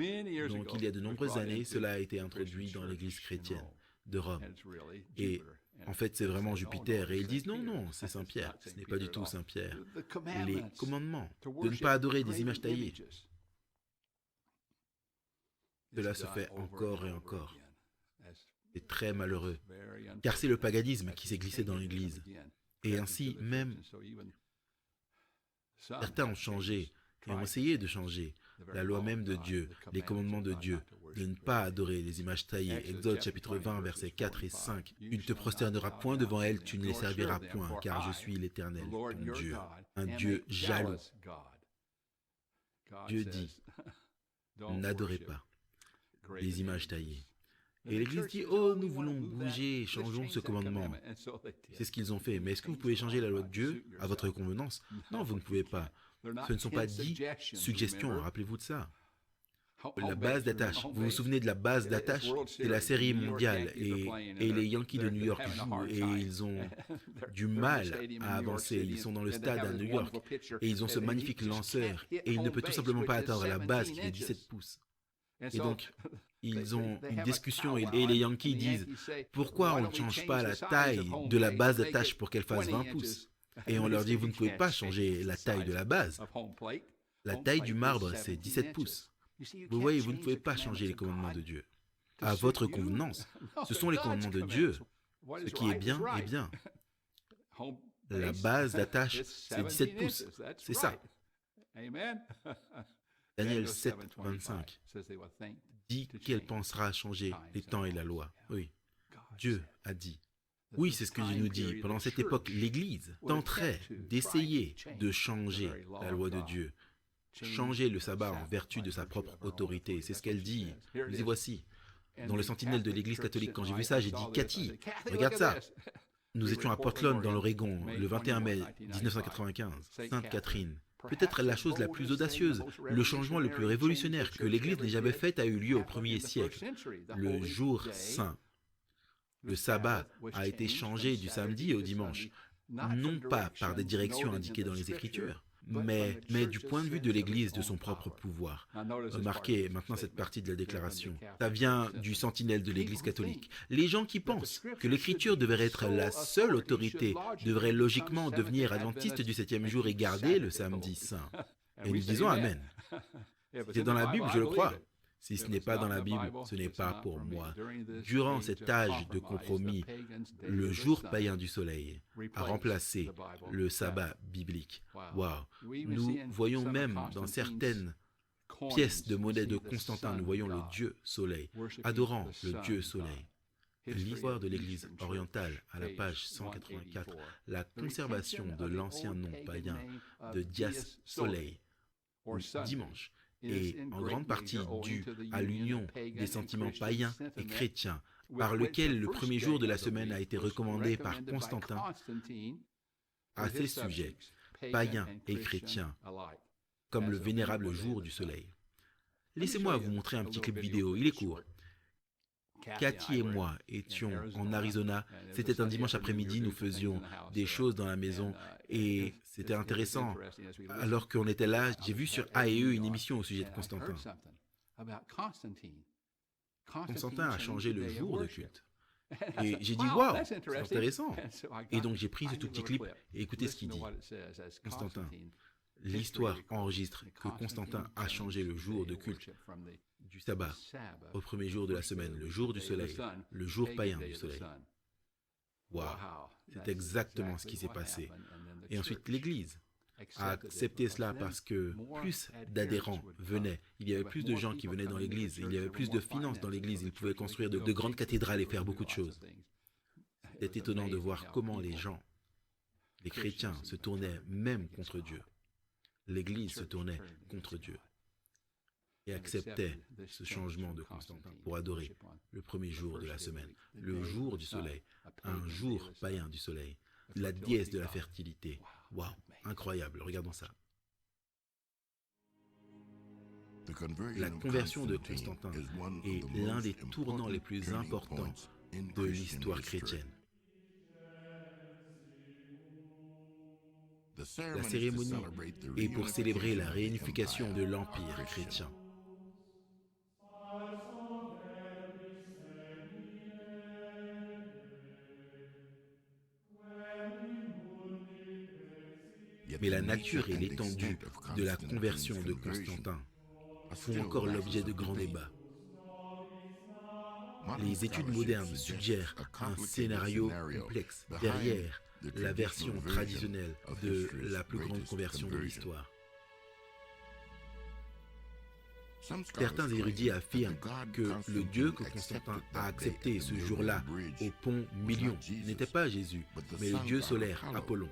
Donc, il y a de nombreuses années, cela a été introduit dans l'église chrétienne de Rome. Et en fait, c'est vraiment Jupiter. Et ils disent non, non, c'est Saint-Pierre. Ce n'est pas du tout Saint-Pierre. Les commandements de ne pas adorer des images taillées. Cela se fait encore et encore. C'est très malheureux. Car c'est le paganisme qui s'est glissé dans l'Église. Et ainsi, même, certains ont changé et ont essayé de changer la loi même de Dieu, les commandements de Dieu, de ne pas adorer les images taillées. Exode chapitre 20, versets 4 et 5. Tu ne te prosterneras point devant elles, tu ne les serviras point, car je suis l'Éternel, ton Dieu, un Dieu jaloux. Dieu dit, n'adorez pas les images taillées. Et l'Église dit, oh, nous voulons bouger, changeons ce commandement. C'est ce qu'ils ont fait. Mais est-ce que vous pouvez changer la loi de Dieu à votre convenance? Non, vous ne pouvez pas. Ce ne sont pas 10 suggestions, rappelez-vous de ça. La base d'attache. Vous vous souvenez de la base d'attache? C'est la série mondiale et les Yankees de New York jouent et ils ont du mal à avancer. Ils sont dans le stade à New York et ils ont ce magnifique lanceur et il ne peut tout simplement pas atteindre la base qui est 17 pouces. Et donc, ils ont une discussion et les Yankees disent « Pourquoi on ne change pas la taille de la base d'attache pour qu'elle fasse 20 pouces ?» Et on leur dit « Vous ne pouvez pas changer la taille de la base. La taille du marbre, c'est 17 pouces. » Vous voyez, vous ne pouvez pas changer les commandements de Dieu. À votre convenance, ce sont les commandements de Dieu. Ce qui est bien est bien. La base d'attache, c'est 17 pouces. C'est ça. Daniel 7, 25 dit qu'elle pensera changer les temps et la loi. Oui, Dieu a dit. Oui, c'est ce que Dieu nous dit. Pendant cette époque, l'Église tenterait d'essayer de changer la loi de Dieu, changer le sabbat en vertu de sa propre autorité. C'est ce qu'elle dit. Nous y voici. dans le sentinelle de l'église catholique. Quand j'ai vu ça, j'ai dit, Cathy, regarde ça. Nous étions à Portland, dans l'Oregon, le 21 mai 1995. Sainte Catherine. Peut-être la chose la plus audacieuse, le changement le plus révolutionnaire que l'Église n'ait jamais fait a eu lieu au 1er siècle. Le jour saint, le sabbat, a été changé du samedi au dimanche, non pas par des directions indiquées dans les Écritures, mais du point de vue de l'Église, de son propre pouvoir. Remarquez maintenant cette partie de la déclaration. Ça vient du sentinelle de l'Église catholique. Les gens qui pensent que l'Écriture devrait être la seule autorité devraient logiquement devenir adventistes du 7e jour et garder le samedi saint. Et nous disons Amen. C'est dans la Bible, je le crois. Si ce n'est pas dans la Bible, ce n'est pas pour moi. Durant cet âge de compromis, le jour païen du soleil a remplacé le sabbat biblique. Waouh! Nous voyons même dans certaines pièces de monnaie de Constantin, nous voyons le Dieu soleil, adorant le Dieu soleil. L'histoire de l'Église orientale, à la page 184, la conservation de l'ancien nom païen de Dias Soleil, ou dimanche, est en grande partie due à l'union des sentiments païens et chrétiens, par lequel le premier jour de la semaine a été recommandé par Constantin à ses sujets, païens et chrétiens, comme le vénérable jour du soleil. Laissez-moi vous montrer un petit clip vidéo, il est court. Cathy et moi étions en Arizona, c'était un dimanche après-midi, nous faisions des choses dans la maison et c'était intéressant. Alors qu'on était là, j'ai vu sur AE une émission au sujet de Constantin. Constantin a changé le jour de culte. Et j'ai dit, waouh, c'est intéressant. Et donc j'ai pris ce tout petit clip et écoutez ce qu'il dit. Constantin, l'histoire enregistre que Constantin a changé le jour de culte du sabbat au premier jour de la semaine, le jour du soleil, le jour païen du soleil. Waouh, c'est exactement ce qui s'est passé. Et ensuite, l'Église a accepté cela parce que plus d'adhérents venaient, il y avait plus de gens qui venaient dans l'Église, il y avait plus de finances dans l'Église, ils pouvaient construire de grandes cathédrales et faire beaucoup de choses. C'est étonnant de voir comment les gens, les chrétiens, se tournaient même contre Dieu. L'Église se tournait contre Dieu et acceptait ce changement de Constantin pour adorer le premier jour de la semaine, le jour du soleil, un jour païen du soleil, la déesse de la fertilité. Waouh, incroyable, regardons ça. La conversion de Constantin est l'un des tournants les plus importants de l'histoire chrétienne. La cérémonie est pour célébrer la réunification de l'Empire chrétien. Mais la nature et l'étendue de la conversion de Constantin font encore l'objet de grands débats. Les études modernes suggèrent un scénario complexe derrière la version traditionnelle de la plus grande conversion de l'histoire. Certains érudits affirment que le Dieu que Constantin a accepté ce jour-là au pont Milion n'était pas Jésus, mais le Dieu solaire, Apollon.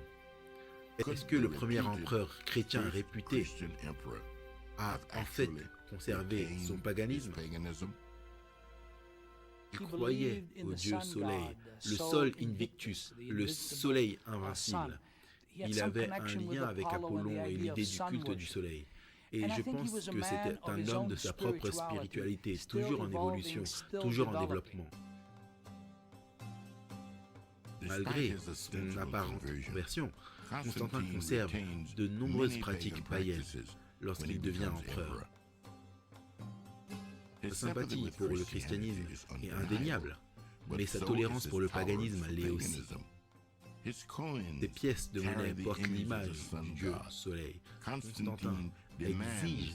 Est-ce que le premier empereur chrétien réputé a en fait conservé son paganisme? Il croyait au Dieu soleil, le Sol Invictus, le soleil invincible. Il avait un lien avec Apollon et l'idée du culte du soleil. Et je pense que c'était un homme de sa propre spiritualité, toujours en évolution, toujours en développement. Malgré son apparente conversion, Constantin conserve de nombreuses pratiques païennes lorsqu'il devient empereur. Sa sympathie pour le christianisme est indéniable, mais sa tolérance pour le paganisme l'est aussi. Ces pièces de monnaie portent l'image du Dieu soleil. Constantin exige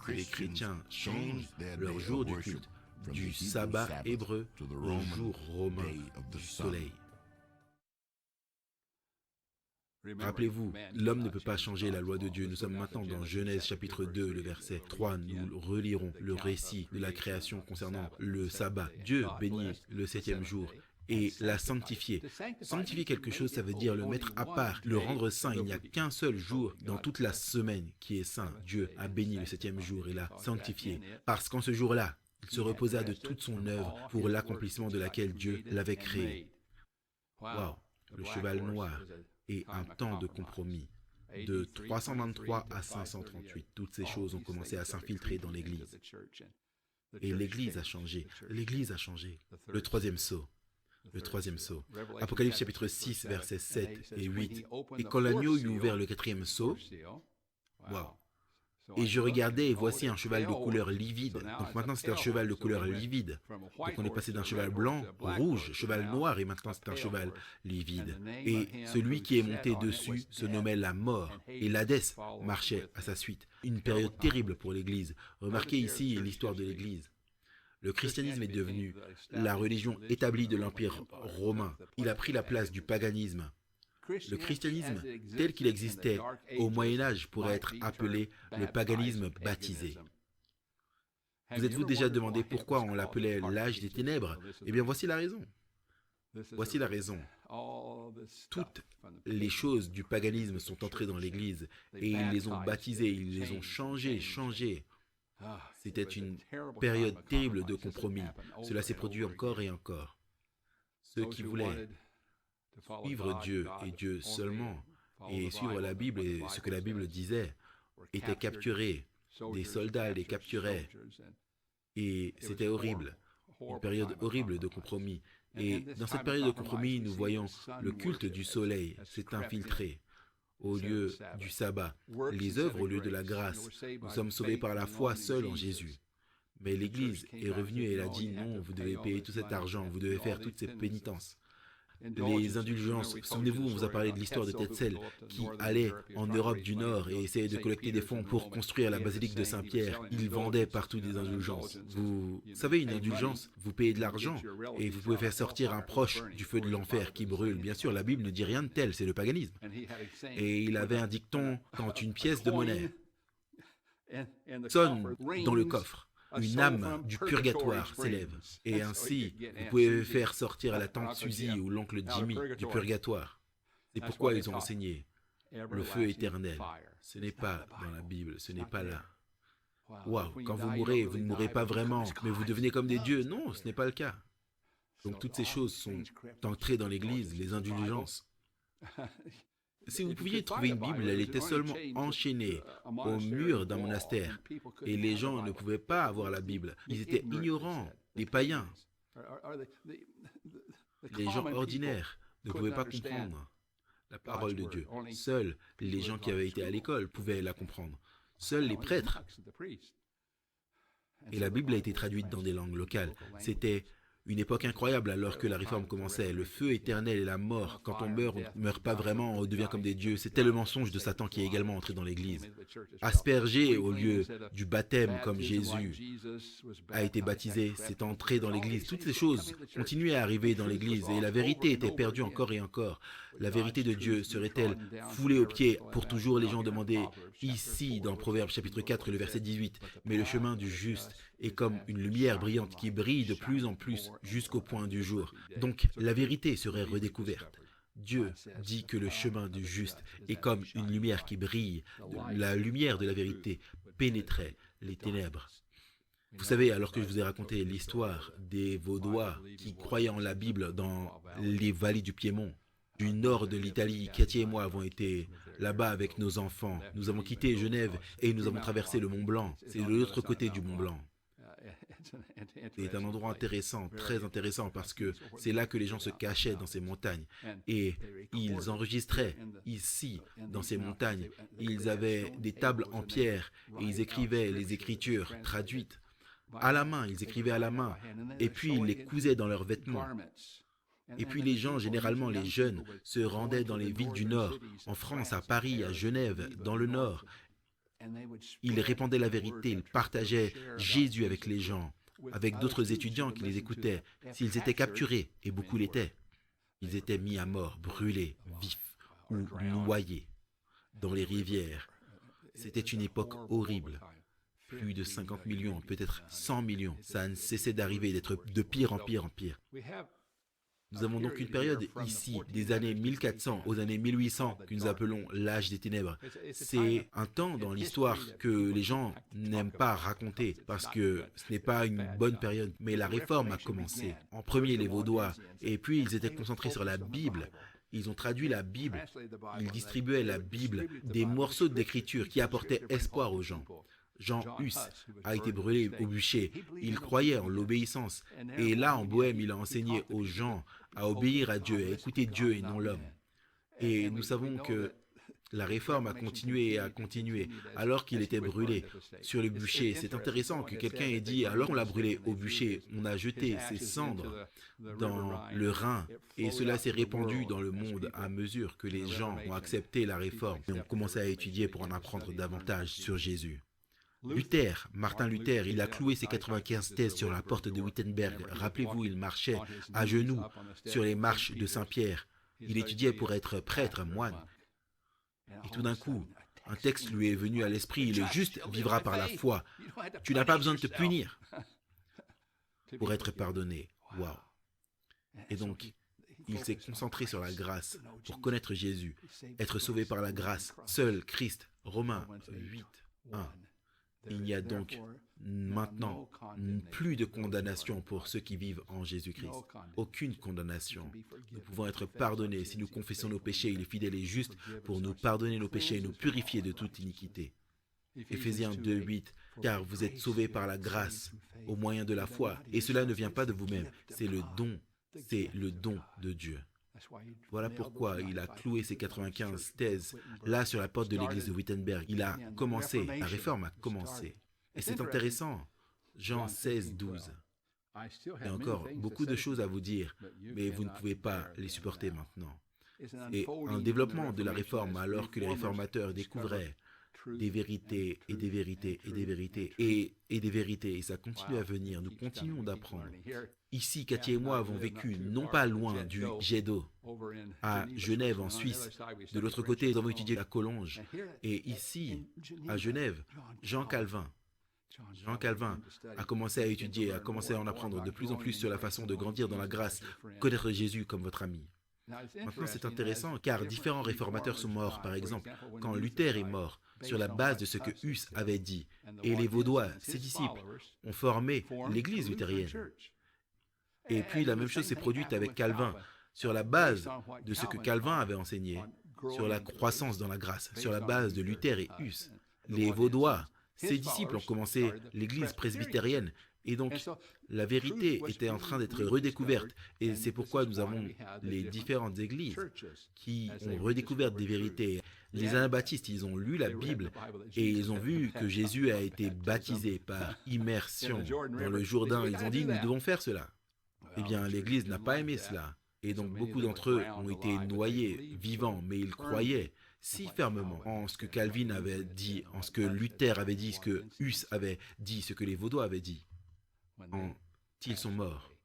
que les chrétiens changent leur jour du culte du sabbat hébreu au jour romain du soleil. Rappelez-vous, l'homme ne peut pas changer la loi de Dieu. Nous sommes maintenant dans Genèse chapitre 2, le verset 3. Nous relirons le récit de la création concernant le sabbat. Dieu bénit le 7e jour et l'a sanctifié. Sanctifier quelque chose, ça veut dire le mettre à part, le rendre saint. Il n'y a qu'un seul jour dans toute la semaine qui est saint. Dieu a béni le 7e jour et l'a sanctifié. Parce qu'en ce jour-là, Il se reposa de toute son œuvre pour l'accomplissement de laquelle Dieu l'avait créé. Waouh! Le cheval noir et un temps de compromis. De 323 à 538, toutes ces choses ont commencé à s'infiltrer dans l'Église. Et l'Église a changé. L'Église a changé. Le troisième sceau. Le troisième sceau. Apocalypse chapitre 6, versets 7 et 8. Et quand l'agneau eut ouvert le quatrième sceau, waouh! Et je regardais et voici un cheval de couleur livide. Donc maintenant c'est un cheval de couleur livide. Donc on est passé d'un cheval blanc, rouge, cheval noir et maintenant c'est un cheval livide. Et celui qui est monté dessus se nommait la mort et l'Hadès marchait à sa suite. Une période terrible pour l'Église. Remarquez ici l'histoire de l'Église. Le christianisme est devenu la religion établie de l'Empire romain. Il a pris la place du paganisme. Le christianisme tel qu'il existait au Moyen-Âge pourrait être appelé le paganisme baptisé. Vous êtes-vous déjà demandé pourquoi on l'appelait l'âge des ténèbres? Eh bien, voici la raison. Voici la raison. Toutes les choses du paganisme sont entrées dans l'Église et ils les ont baptisées, ils les ont changées. C'était une période terrible de compromis. Cela s'est produit encore et encore. Ceux qui voulaient suivre Dieu et Dieu seulement, et suivre la Bible et ce que la Bible disait, étaient capturés. Des soldats les capturaient. Et c'était horrible. Une période horrible de compromis. Et dans cette période de compromis, nous voyons le culte du soleil s'est infiltré au lieu du sabbat, les œuvres au lieu de la grâce. Nous sommes sauvés par la foi seule en Jésus. Mais l'Église est revenue et elle a dit non, vous devez payer tout cet argent, vous devez faire toutes ces pénitences. Les indulgences, souvenez-vous, on vous a parlé de l'histoire de Tetzel qui allait en Europe du Nord et essayait de collecter des fonds pour construire la basilique de Saint-Pierre. Il vendait partout des indulgences. Vous savez, une indulgence, vous payez de l'argent et vous pouvez faire sortir un proche du feu de l'enfer qui brûle. Bien sûr, la Bible ne dit rien de tel, c'est le paganisme. Et il avait un dicton quand une pièce de monnaie sonne dans le coffre, une âme du purgatoire s'élève. Et ainsi, vous pouvez faire sortir à la tante Suzy ou l'oncle Jimmy du purgatoire. C'est pourquoi ils ont enseigné le feu éternel. Ce n'est pas dans la Bible, ce n'est pas là. Waouh, quand vous mourrez, vous ne mourrez pas vraiment, mais vous devenez comme des dieux. Non, ce n'est pas le cas. Donc toutes ces choses sont entrées dans l'Église, les indulgences. Si vous pouviez trouver une Bible, elle était seulement enchaînée au mur d'un monastère. Et les gens ne pouvaient pas avoir la Bible. Ils étaient ignorants, les païens. Les gens ordinaires ne pouvaient pas comprendre la parole de Dieu. Seuls les gens qui avaient été à l'école pouvaient la comprendre. Seuls les prêtres. Et la Bible a été traduite dans des langues locales. C'était une époque incroyable alors que la réforme commençait. Le feu éternel et la mort. Quand on ne meurt pas vraiment, on devient comme des dieux. C'était le mensonge de Satan qui est également entré dans l'Église. Asperger au lieu du baptême comme Jésus a été baptisé, c'est entré dans l'Église. Toutes ces choses continuaient à arriver dans l'Église et la vérité était perdue encore et encore. La vérité de Dieu serait-elle foulée aux pieds pour toujours? Les gens demandaient ici dans Proverbes chapitre 4 le verset 18. Mais le chemin du juste est comme une lumière brillante qui brille de plus en plus jusqu'au point du jour. Donc la vérité serait redécouverte. Dieu dit que le chemin du juste est comme une lumière qui brille. La lumière de la vérité pénétrait les ténèbres. Vous savez, alors que je vous ai raconté l'histoire des Vaudois qui croyaient en la Bible dans les vallées du Piémont, du nord de l'Italie, Cathy et moi avons été là-bas avec nos enfants. Nous avons quitté Genève et nous avons traversé le Mont Blanc. C'est de l'autre côté du Mont Blanc. C'est un endroit intéressant, très intéressant, parce que c'est là que les gens se cachaient dans ces montagnes. Et ils enregistraient ici, dans ces montagnes. Ils avaient des tables en pierre et ils écrivaient les Écritures traduites à la main. Ils écrivaient à la main. Et puis ils les cousaient dans leurs vêtements. Et puis les gens, généralement les jeunes, se rendaient dans les villes du Nord, en France, à Paris, à Genève, dans le Nord. Ils répandaient la vérité, ils partageaient Jésus avec les gens, avec d'autres étudiants qui les écoutaient. S'ils étaient capturés, et beaucoup l'étaient, ils étaient mis à mort, brûlés, vifs ou noyés dans les rivières. C'était une époque horrible. Plus de 50 millions, peut-être 100 millions. Ça ne cessait d'arriver, d'être de pire en pire en pire. Nous avons donc une période ici, des années 1400 aux années 1800, que nous appelons l'âge des ténèbres. C'est un temps dans l'histoire que les gens n'aiment pas raconter parce que ce n'est pas une bonne période. Mais la réforme a commencé. En premier, les Vaudois, et puis ils étaient concentrés sur la Bible. Ils ont traduit la Bible, ils distribuaient la Bible, des morceaux d'écriture qui apportaient espoir aux gens. Jean Hus a été brûlé au bûcher. Il croyait en l'obéissance. Et là, en Bohême, il a enseigné aux gens à obéir à Dieu, à écouter Dieu et non l'homme. Et nous savons que la réforme a continué et a continué alors qu'il était brûlé sur le bûcher. C'est intéressant que quelqu'un ait dit, alors on l'a brûlé au bûcher, on a jeté ses cendres dans le Rhin et cela s'est répandu dans le monde à mesure que les gens ont accepté la réforme et ont commencé à étudier pour en apprendre davantage sur Jésus. Luther, Martin Luther, il a cloué ses 95 thèses sur la porte de Wittenberg. Rappelez-vous, il marchait à genoux sur les marches de Saint-Pierre. Il étudiait pour être prêtre, moine. Et tout d'un coup, un texte lui est venu à l'esprit, le juste vivra par la foi. Tu n'as pas besoin de te punir pour être pardonné. Waouh! Et donc, il s'est concentré sur la grâce pour connaître Jésus, être sauvé par la grâce. Seul Christ, Romains 8, 1. Il n'y a donc maintenant plus de condamnation pour ceux qui vivent en Jésus-Christ. Aucune condamnation. Nous pouvons être pardonnés si nous confessons nos péchés. Il est fidèle et juste pour nous pardonner nos péchés et nous purifier de toute iniquité. Éphésiens 2, 8. Car vous êtes sauvés par la grâce, au moyen de la foi. Et cela ne vient pas de vous-même. C'est le don de Dieu. Voilà pourquoi il a cloué ses 95 thèses là sur la porte de l'église de Wittenberg. Il a commencé, la réforme a commencé. Et c'est intéressant, Jean 16, 12. Il y a encore beaucoup de choses à vous dire, mais vous ne pouvez pas les supporter maintenant. Et un développement de la réforme alors que les réformateurs découvraient des vérités et des vérités et des vérités et des vérités. Et ça continue à venir. Nous continuons d'apprendre. Ici, Cathy et moi avons vécu non pas loin du jet d'eau, à Genève en Suisse. De l'autre côté, nous avons étudié la Collonges. Et ici, à Genève, Jean Calvin a commencé à étudier, a commencé à en apprendre de plus en plus sur la façon de grandir dans la grâce, connaître Jésus comme votre ami. Maintenant, c'est intéressant car différents réformateurs sont morts. Par exemple, quand Luther est mort, sur la base de ce que Hus avait dit, et les Vaudois, ses disciples, ont formé l'église luthérienne. Et puis la même chose s'est produite avec Calvin, sur la base de ce que Calvin avait enseigné, sur la croissance dans la grâce, sur la base de Luther et Hus. Les Vaudois, ses disciples ont commencé l'église presbytérienne. Et donc, la vérité était en train d'être redécouverte. Et c'est pourquoi nous avons les différentes églises qui ont redécouvert des vérités. Les anabaptistes, ils ont lu la Bible et ils ont vu que Jésus a été baptisé par immersion dans le Jourdain. Ils ont dit, nous devons faire cela. Eh bien, l'Église n'a pas aimé cela. Et donc, beaucoup d'entre eux ont été noyés, vivants, mais ils croyaient si fermement en ce que Calvin avait dit, en ce que Luther avait dit, ce que Hus avait dit, ce que les Vaudois avaient dit. Quand ils sont morts,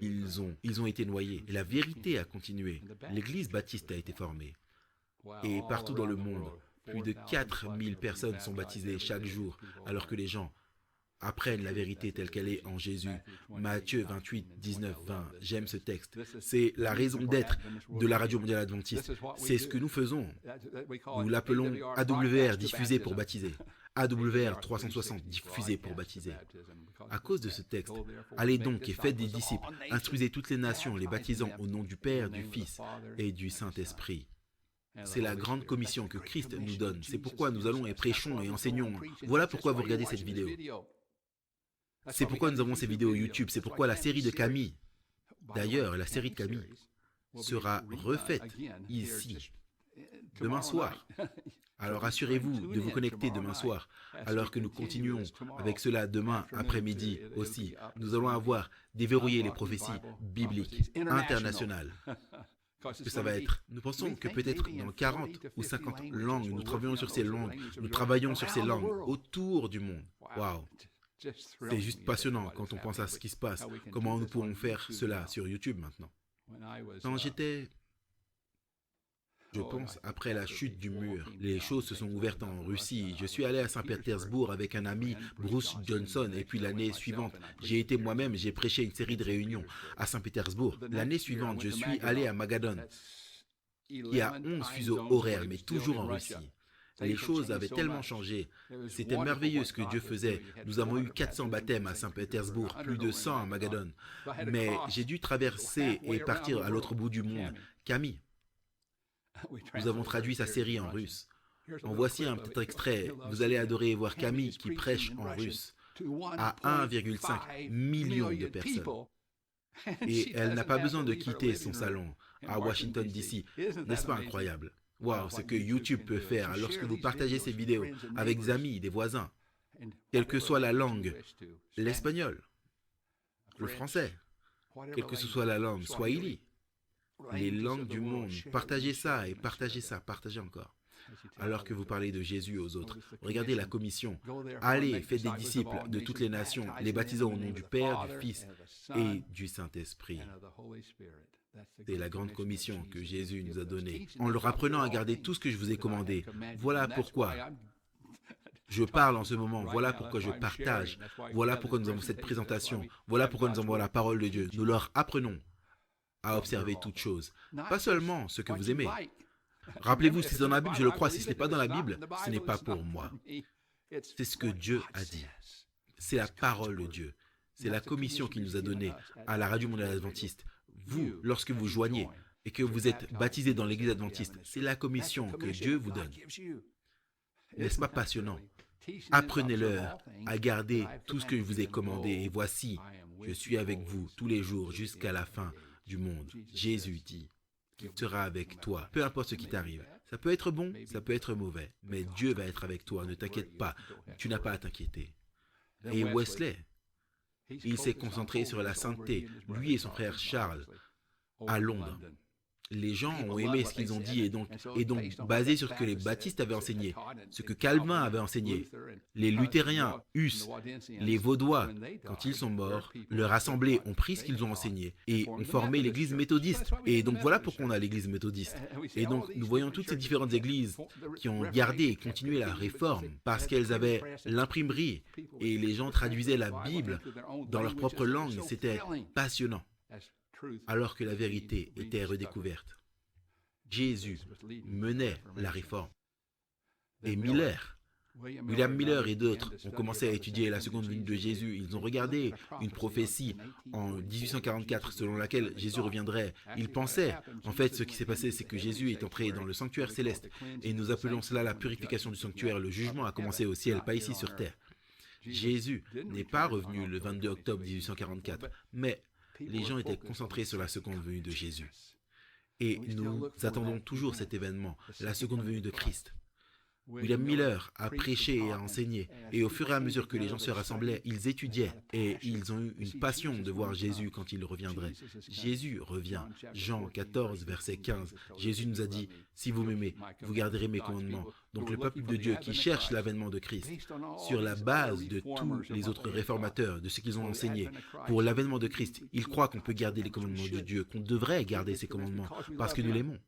ils ont été noyés. Et la vérité a continué. L'Église baptiste a été formée. Et partout dans le monde, plus de 4000 personnes sont baptisées chaque jour, alors que les gens apprennent la vérité telle qu'elle est en Jésus. Matthieu 28, 19, 20. J'aime ce texte. C'est la raison d'être de la Radio Mondiale Adventiste. C'est ce que nous faisons. Nous l'appelons AWR, diffusé pour baptiser. AWR 360, diffusé pour baptiser. À cause de ce texte, allez donc et faites des disciples, instruisez toutes les nations, les baptisant au nom du Père, du Fils et du Saint-Esprit. C'est la grande commission que Christ nous donne. C'est pourquoi nous allons et prêchons et enseignons. Voilà pourquoi vous regardez cette vidéo. C'est pourquoi nous avons ces vidéos YouTube. C'est pourquoi la série de Camille, d'ailleurs, la série de Camille, sera refaite ici, demain soir. Alors assurez-vous de vous connecter demain soir, alors que nous continuons avec cela demain après-midi aussi. Nous allons avoir déverrouillé les prophéties bibliques internationales. Que ça va être. Nous pensons que peut-être dans 40 ou 50 langues, nous travaillons sur ces langues autour du monde. Waouh! C'est juste passionnant quand on pense à ce qui se passe. Comment nous pourrons faire cela sur YouTube maintenant? Quand j'étais Je pense, après la chute du mur, les choses se sont ouvertes en Russie. Je suis allé à Saint-Pétersbourg avec un ami, Bruce Johnson, et puis l'année suivante, j'ai été moi-même, j'ai prêché une série de réunions à Saint-Pétersbourg. L'année suivante, je suis allé à Magadan, qui a 11 fuseaux horaires, mais toujours en Russie. Les choses avaient tellement changé. C'était merveilleux ce que Dieu faisait. Nous avons eu 400 baptêmes à Saint-Pétersbourg, plus de 100 à Magadan. Mais j'ai dû traverser et partir à l'autre bout du monde. Camille. Nous avons traduit sa série en russe. En voici un petit extrait. Vous allez adorer voir Camille qui prêche en russe à 1,5 million de personnes. Et elle n'a pas besoin de quitter son salon à Washington, D.C. N'est-ce pas incroyable? Waouh, ce que YouTube peut faire lorsque vous partagez ces vidéos avec des amis, des voisins, quelle que soit la langue, l'espagnol, le français, quelle que ce soit la langue, Swahili, les langues du monde, partagez ça et partagez ça, partagez encore. Alors que vous parlez de Jésus aux autres, regardez la commission. Allez, faites des disciples de toutes les nations, les baptisant au nom du Père, du Fils et du Saint-Esprit. C'est la grande commission que Jésus nous a donnée, en leur apprenant à garder tout ce que je vous ai commandé. Voilà pourquoi je parle en ce moment, voilà pourquoi je partage, voilà pourquoi nous avons cette présentation, voilà pourquoi nous avons la parole de Dieu. Nous leur apprenons à observer toutes choses, pas seulement ce que vous aimez. Rappelez-vous, si c'est dans la Bible, je le crois, si ce n'est pas dans la Bible, ce n'est pas pour moi. C'est ce que Dieu a dit. C'est la parole de Dieu. C'est la commission qu'il nous a donnée à la Radio Mondiale Adventiste. Vous, lorsque vous joignez et que vous êtes baptisé dans l'Église adventiste, c'est la commission que Dieu vous donne. N'est-ce pas passionnant? Apprenez-leur à garder tout ce que je vous ai commandé. Et voici, je suis avec vous tous les jours jusqu'à la fin du monde. Jésus dit qu'il sera avec toi, peu importe ce qui t'arrive. Ça peut être bon, ça peut être mauvais, mais Dieu va être avec toi. Ne t'inquiète pas, tu n'as pas à t'inquiéter. Et Wesley, il s'est concentré sur la sainteté, lui et son frère Charles, à Londres. Les gens ont aimé ce qu'ils ont dit et donc basé sur ce que les baptistes avaient enseigné, ce que Calvin avait enseigné. Les luthériens, Hus, les vaudois, quand ils sont morts, leur assemblée ont pris ce qu'ils ont enseigné et ont formé l'église méthodiste. Et donc voilà pourquoi on a l'église méthodiste. Et donc nous voyons toutes ces différentes églises qui ont gardé et continué la réforme parce qu'elles avaient l'imprimerie et les gens traduisaient la Bible dans leur propre langue. C'était passionnant. Alors que la vérité était redécouverte. Jésus menait la réforme. Et William Miller et d'autres ont commencé à étudier la seconde venue de Jésus. Ils ont regardé une prophétie en 1844 selon laquelle Jésus reviendrait. Ils pensaient, en fait, ce qui s'est passé, c'est que Jésus est entré dans le sanctuaire céleste. Et nous appelons cela la purification du sanctuaire. Le jugement a commencé au ciel, pas ici sur terre. Jésus n'est pas revenu le 22 octobre 1844, mais les gens étaient concentrés sur la seconde venue de Jésus. Et nous attendons toujours cet événement, la seconde venue de Christ. William Miller a prêché et a enseigné, et au fur et à mesure que les gens se rassemblaient, ils étudiaient, et ils ont eu une passion de voir Jésus quand il reviendrait. Jésus revient. Jean 14, verset 15. Jésus nous a dit, « Si vous m'aimez, vous garderez mes commandements. » Donc le peuple de Dieu qui cherche l'avènement de Christ, sur la base de tous les autres réformateurs, de ce qu'ils ont enseigné, pour l'avènement de Christ, ils croient qu'on peut garder les commandements de Dieu, qu'on devrait garder ces commandements, parce que nous l'aimons.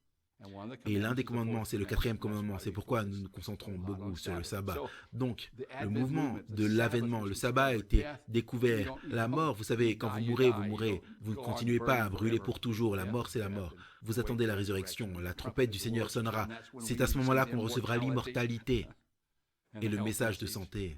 Et l'un des commandements, c'est le 4e commandement. C'est pourquoi nous nous concentrons beaucoup sur le sabbat. Donc, le mouvement de l'avènement, le sabbat a été découvert. La mort, vous savez, quand vous mourrez, vous mourrez. Vous ne continuez pas à brûler pour toujours. La mort, c'est la mort. Vous attendez la résurrection. La trompette du Seigneur sonnera. C'est à ce moment-là qu'on recevra l'immortalité et le message de santé.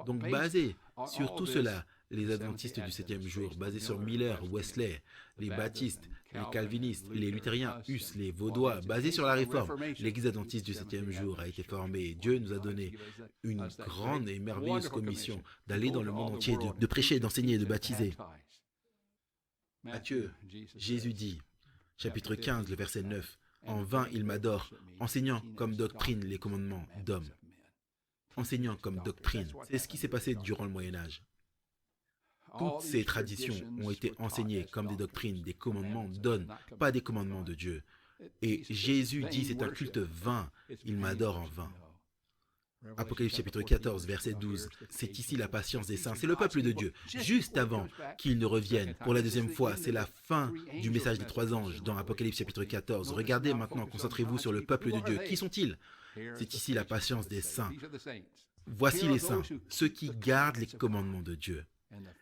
Donc, basé sur tout cela, les adventistes du 7e jour, basés sur Miller, Wesley, les baptistes, les calvinistes, les luthériens, Hus, les vaudois, basés sur la réforme, l'église adventiste du 7e jour a été formée. Dieu nous a donné une grande et merveilleuse commission d'aller dans le monde entier, de prêcher, d'enseigner, de baptiser. Matthieu, Jésus dit, chapitre 15, le verset 9, « En vain il m'adore, enseignant comme doctrine les commandements d'hommes. » Enseignant comme doctrine, c'est ce qui s'est passé durant le Moyen-Âge. Toutes ces traditions ont été enseignées comme des doctrines, des commandements d'hommes, pas des commandements de Dieu. Et Jésus dit, c'est un culte vain, il m'adore en vain. Apocalypse chapitre 14, verset 12. C'est ici la patience des saints. C'est le peuple de Dieu. Juste avant qu'ils ne reviennent pour la deuxième fois, c'est la fin du message des 3 anges dans Apocalypse chapitre 14. Regardez maintenant, concentrez-vous sur le peuple de Dieu. Qui sont-ils? C'est ici la patience des saints. Voici les saints, ceux qui gardent les commandements de Dieu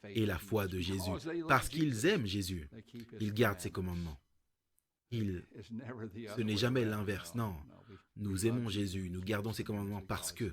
et la foi de Jésus. Parce qu'ils aiment Jésus, ils gardent ses commandements. Ce n'est jamais l'inverse, non. Nous aimons Jésus, nous gardons ses commandements parce que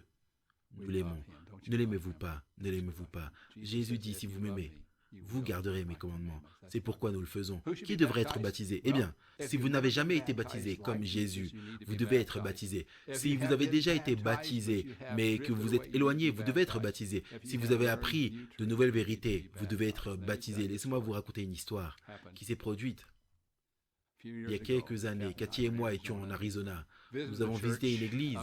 nous l'aimons. Ne l'aimez-vous pas, ne l'aimez-vous pas. Jésus dit, si vous m'aimez, vous garderez mes commandements. C'est pourquoi nous le faisons. Qui devrait être baptisé? Eh bien, si vous n'avez jamais été baptisé comme Jésus, vous devez être baptisé. Si vous avez déjà été baptisé, mais que vous êtes éloigné, vous devez être baptisé. Si vous avez appris de nouvelles vérités, vous devez être baptisé. Laissez-moi vous raconter une histoire qui s'est produite il y a quelques années. Cathy et moi étions en Arizona. Nous avons visité une église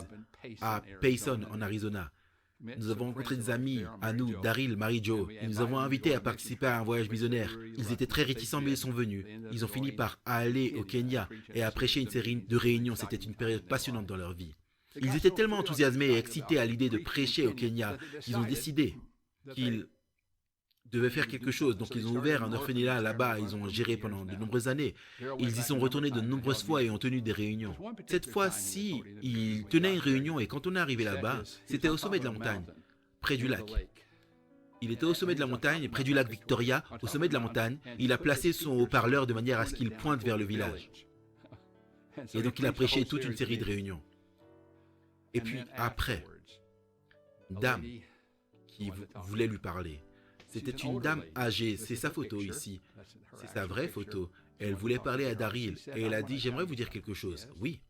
à Payson, en Arizona. Nous avons rencontré des amis à nous, Daryl, Marie-Jo. Ils nous avons invités à participer à un voyage missionnaire. Ils étaient très réticents, mais ils sont venus. Ils ont fini par aller au Kenya et à prêcher une série de réunions. C'était une période passionnante dans leur vie. Ils étaient tellement enthousiasmés et excités à l'idée de prêcher au Kenya qu'ils ont décidé qu'ils devaient faire quelque chose. Donc ils ont ouvert un orphelinat là-bas, ils ont géré pendant de nombreuses années. Ils y sont retournés de nombreuses fois et ont tenu des réunions. Cette fois-ci, ils tenaient une réunion et quand on est arrivé là-bas, c'était au sommet de la montagne, près du lac. Il était au sommet de la montagne, près du lac Victoria, au sommet de la montagne. Il a placé son haut-parleur de manière à ce qu'il pointe vers le village. Et donc il a prêché toute une série de réunions. Et puis après, une dame qui voulait lui parler. C'était une dame âgée, c'est sa photo ici, c'est sa vraie photo. Elle voulait parler à Daryl et elle a dit « J'aimerais vous dire quelque chose. » Oui.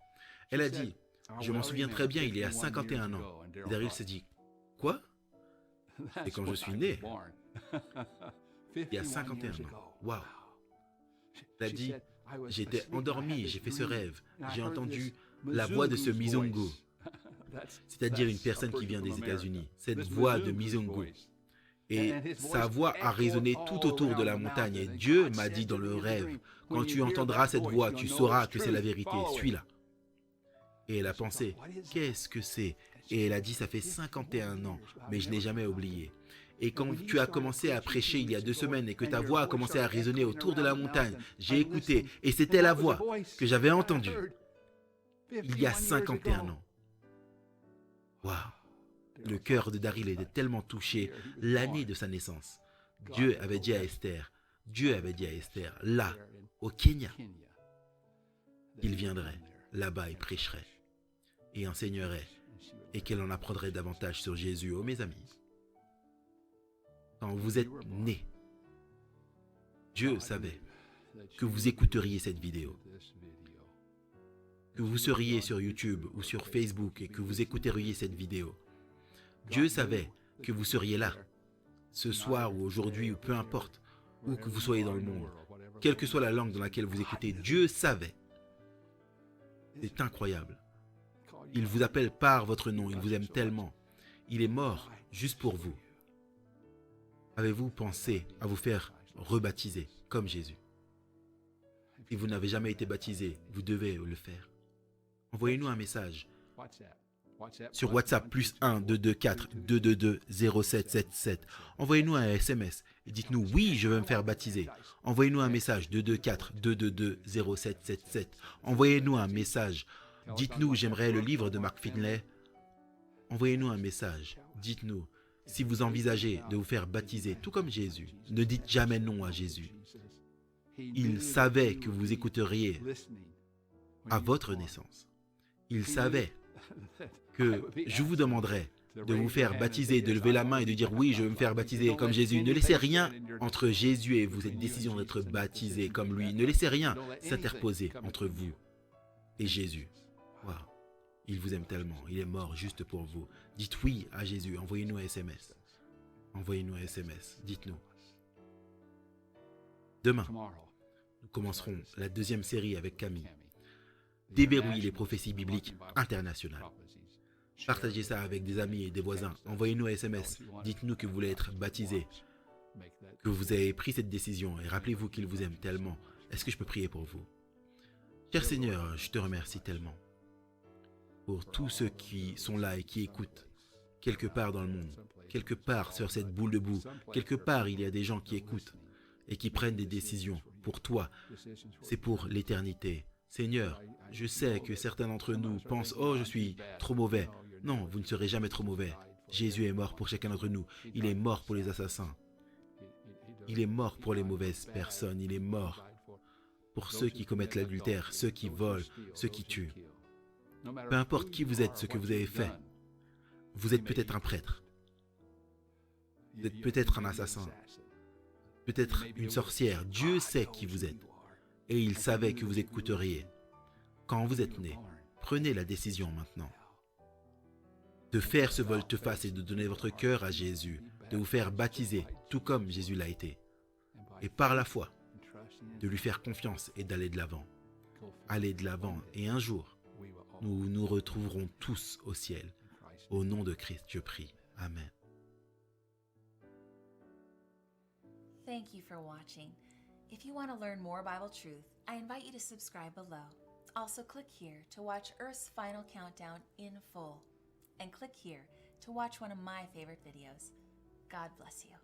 Elle a dit « Je m'en souviens très bien, il y a 51 ans. » Et Daryl s'est dit « Quoi? C'est quand je suis né. Il y a 51 ans. Waouh. » Elle a dit « J'étais endormi, j'ai fait ce rêve. J'ai entendu la voix de ce Mizungu. » C'est-à-dire une personne qui vient des États-Unis. Cette voix de Mizungu. Et sa voix a résonné tout autour de la montagne. Et Dieu m'a dit dans le rêve, quand tu entendras cette voix, tu sauras que c'est la vérité, suis-la. Et elle a pensé, qu'est-ce que c'est? Et elle a dit, ça fait 51 ans, mais je n'ai jamais oublié. Et quand tu as commencé à prêcher il y a 2 semaines et que ta voix a commencé à résonner autour de la montagne, j'ai écouté et c'était la voix que j'avais entendue il y a 51 ans. Waouh! Le cœur de Daryl était tellement touché l'année de sa naissance. Dieu avait dit à Esther, là, au Kenya, il viendrait là-bas et prêcherait et enseignerait et qu'elle en apprendrait davantage sur Jésus. Oh mes amis, quand vous êtes nés, Dieu savait que vous écouteriez cette vidéo, que vous seriez sur YouTube ou sur Facebook et que vous écouteriez cette vidéo. Dieu savait que vous seriez là, ce soir ou aujourd'hui ou peu importe, où que vous soyez dans le monde, quelle que soit la langue dans laquelle vous écoutez, Dieu savait. C'est incroyable. Il vous appelle par votre nom, il vous aime tellement. Il est mort juste pour vous. Avez-vous pensé à vous faire rebaptiser comme Jésus? Si vous n'avez jamais été baptisé, vous devez le faire. Envoyez-nous un message. Sur WhatsApp, +1 224 222 0777. Envoyez-nous un SMS et dites-nous « Oui, je veux me faire baptiser ». Envoyez-nous un message 224 222 0777. Envoyez-nous un message. Dites-nous « J'aimerais le livre de Mark Finlay ». Envoyez-nous un message. Dites-nous si vous envisagez de vous faire baptiser, tout comme Jésus. Ne dites jamais non à Jésus. Il savait que vous écouteriez à votre naissance. Il savait que je vous demanderai de vous faire baptiser, de lever la main et de dire oui, je veux me faire baptiser comme Jésus. Ne laissez rien entre Jésus et vous, cette décision d'être baptisé comme lui. Ne laissez rien s'interposer entre vous et Jésus. Wow. Il vous aime tellement, il est mort juste pour vous. Dites oui à Jésus, envoyez-nous un SMS. Envoyez-nous un SMS, dites-nous. Demain, nous commencerons la 2e série avec Camille. Déverrouiller les prophéties bibliques internationales. Partagez ça avec des amis et des voisins. Envoyez-nous un SMS. Dites-nous que vous voulez être baptisé, que vous avez pris cette décision et rappelez-vous qu'il vous aime tellement. Est-ce que je peux prier pour vous? Cher Seigneur, je te remercie tellement pour tous ceux qui sont là et qui écoutent quelque part dans le monde, quelque part sur cette boule de boue, quelque part il y a des gens qui écoutent et qui prennent des décisions pour toi. C'est pour l'éternité. Seigneur, je sais que certains d'entre nous pensent « Oh, je suis trop mauvais ». Non, vous ne serez jamais trop mauvais. Jésus est mort pour chacun d'entre nous. Il est mort pour les assassins. Il est mort pour les mauvaises personnes. Il est mort pour ceux qui commettent l'adultère, ceux qui volent, ceux qui tuent. Peu importe qui vous êtes, ce que vous avez fait, vous êtes peut-être un prêtre. Vous êtes peut-être un assassin. Peut-être une sorcière. Dieu sait qui vous êtes. Et il savait que vous écouteriez. Quand vous êtes né, prenez la décision maintenant de faire ce volte-face et de donner votre cœur à Jésus, de vous faire baptiser, tout comme Jésus l'a été. Et par la foi, de lui faire confiance et d'aller de l'avant. Aller de l'avant et un jour, nous nous retrouverons tous au ciel. Au nom de Christ, je prie. Amen. Thank you for watching. If you want to learn more Bible truth, I invite you to subscribe below. Also click here to watch Earth's final countdown in full. And click here to watch one of my favorite videos. God bless you.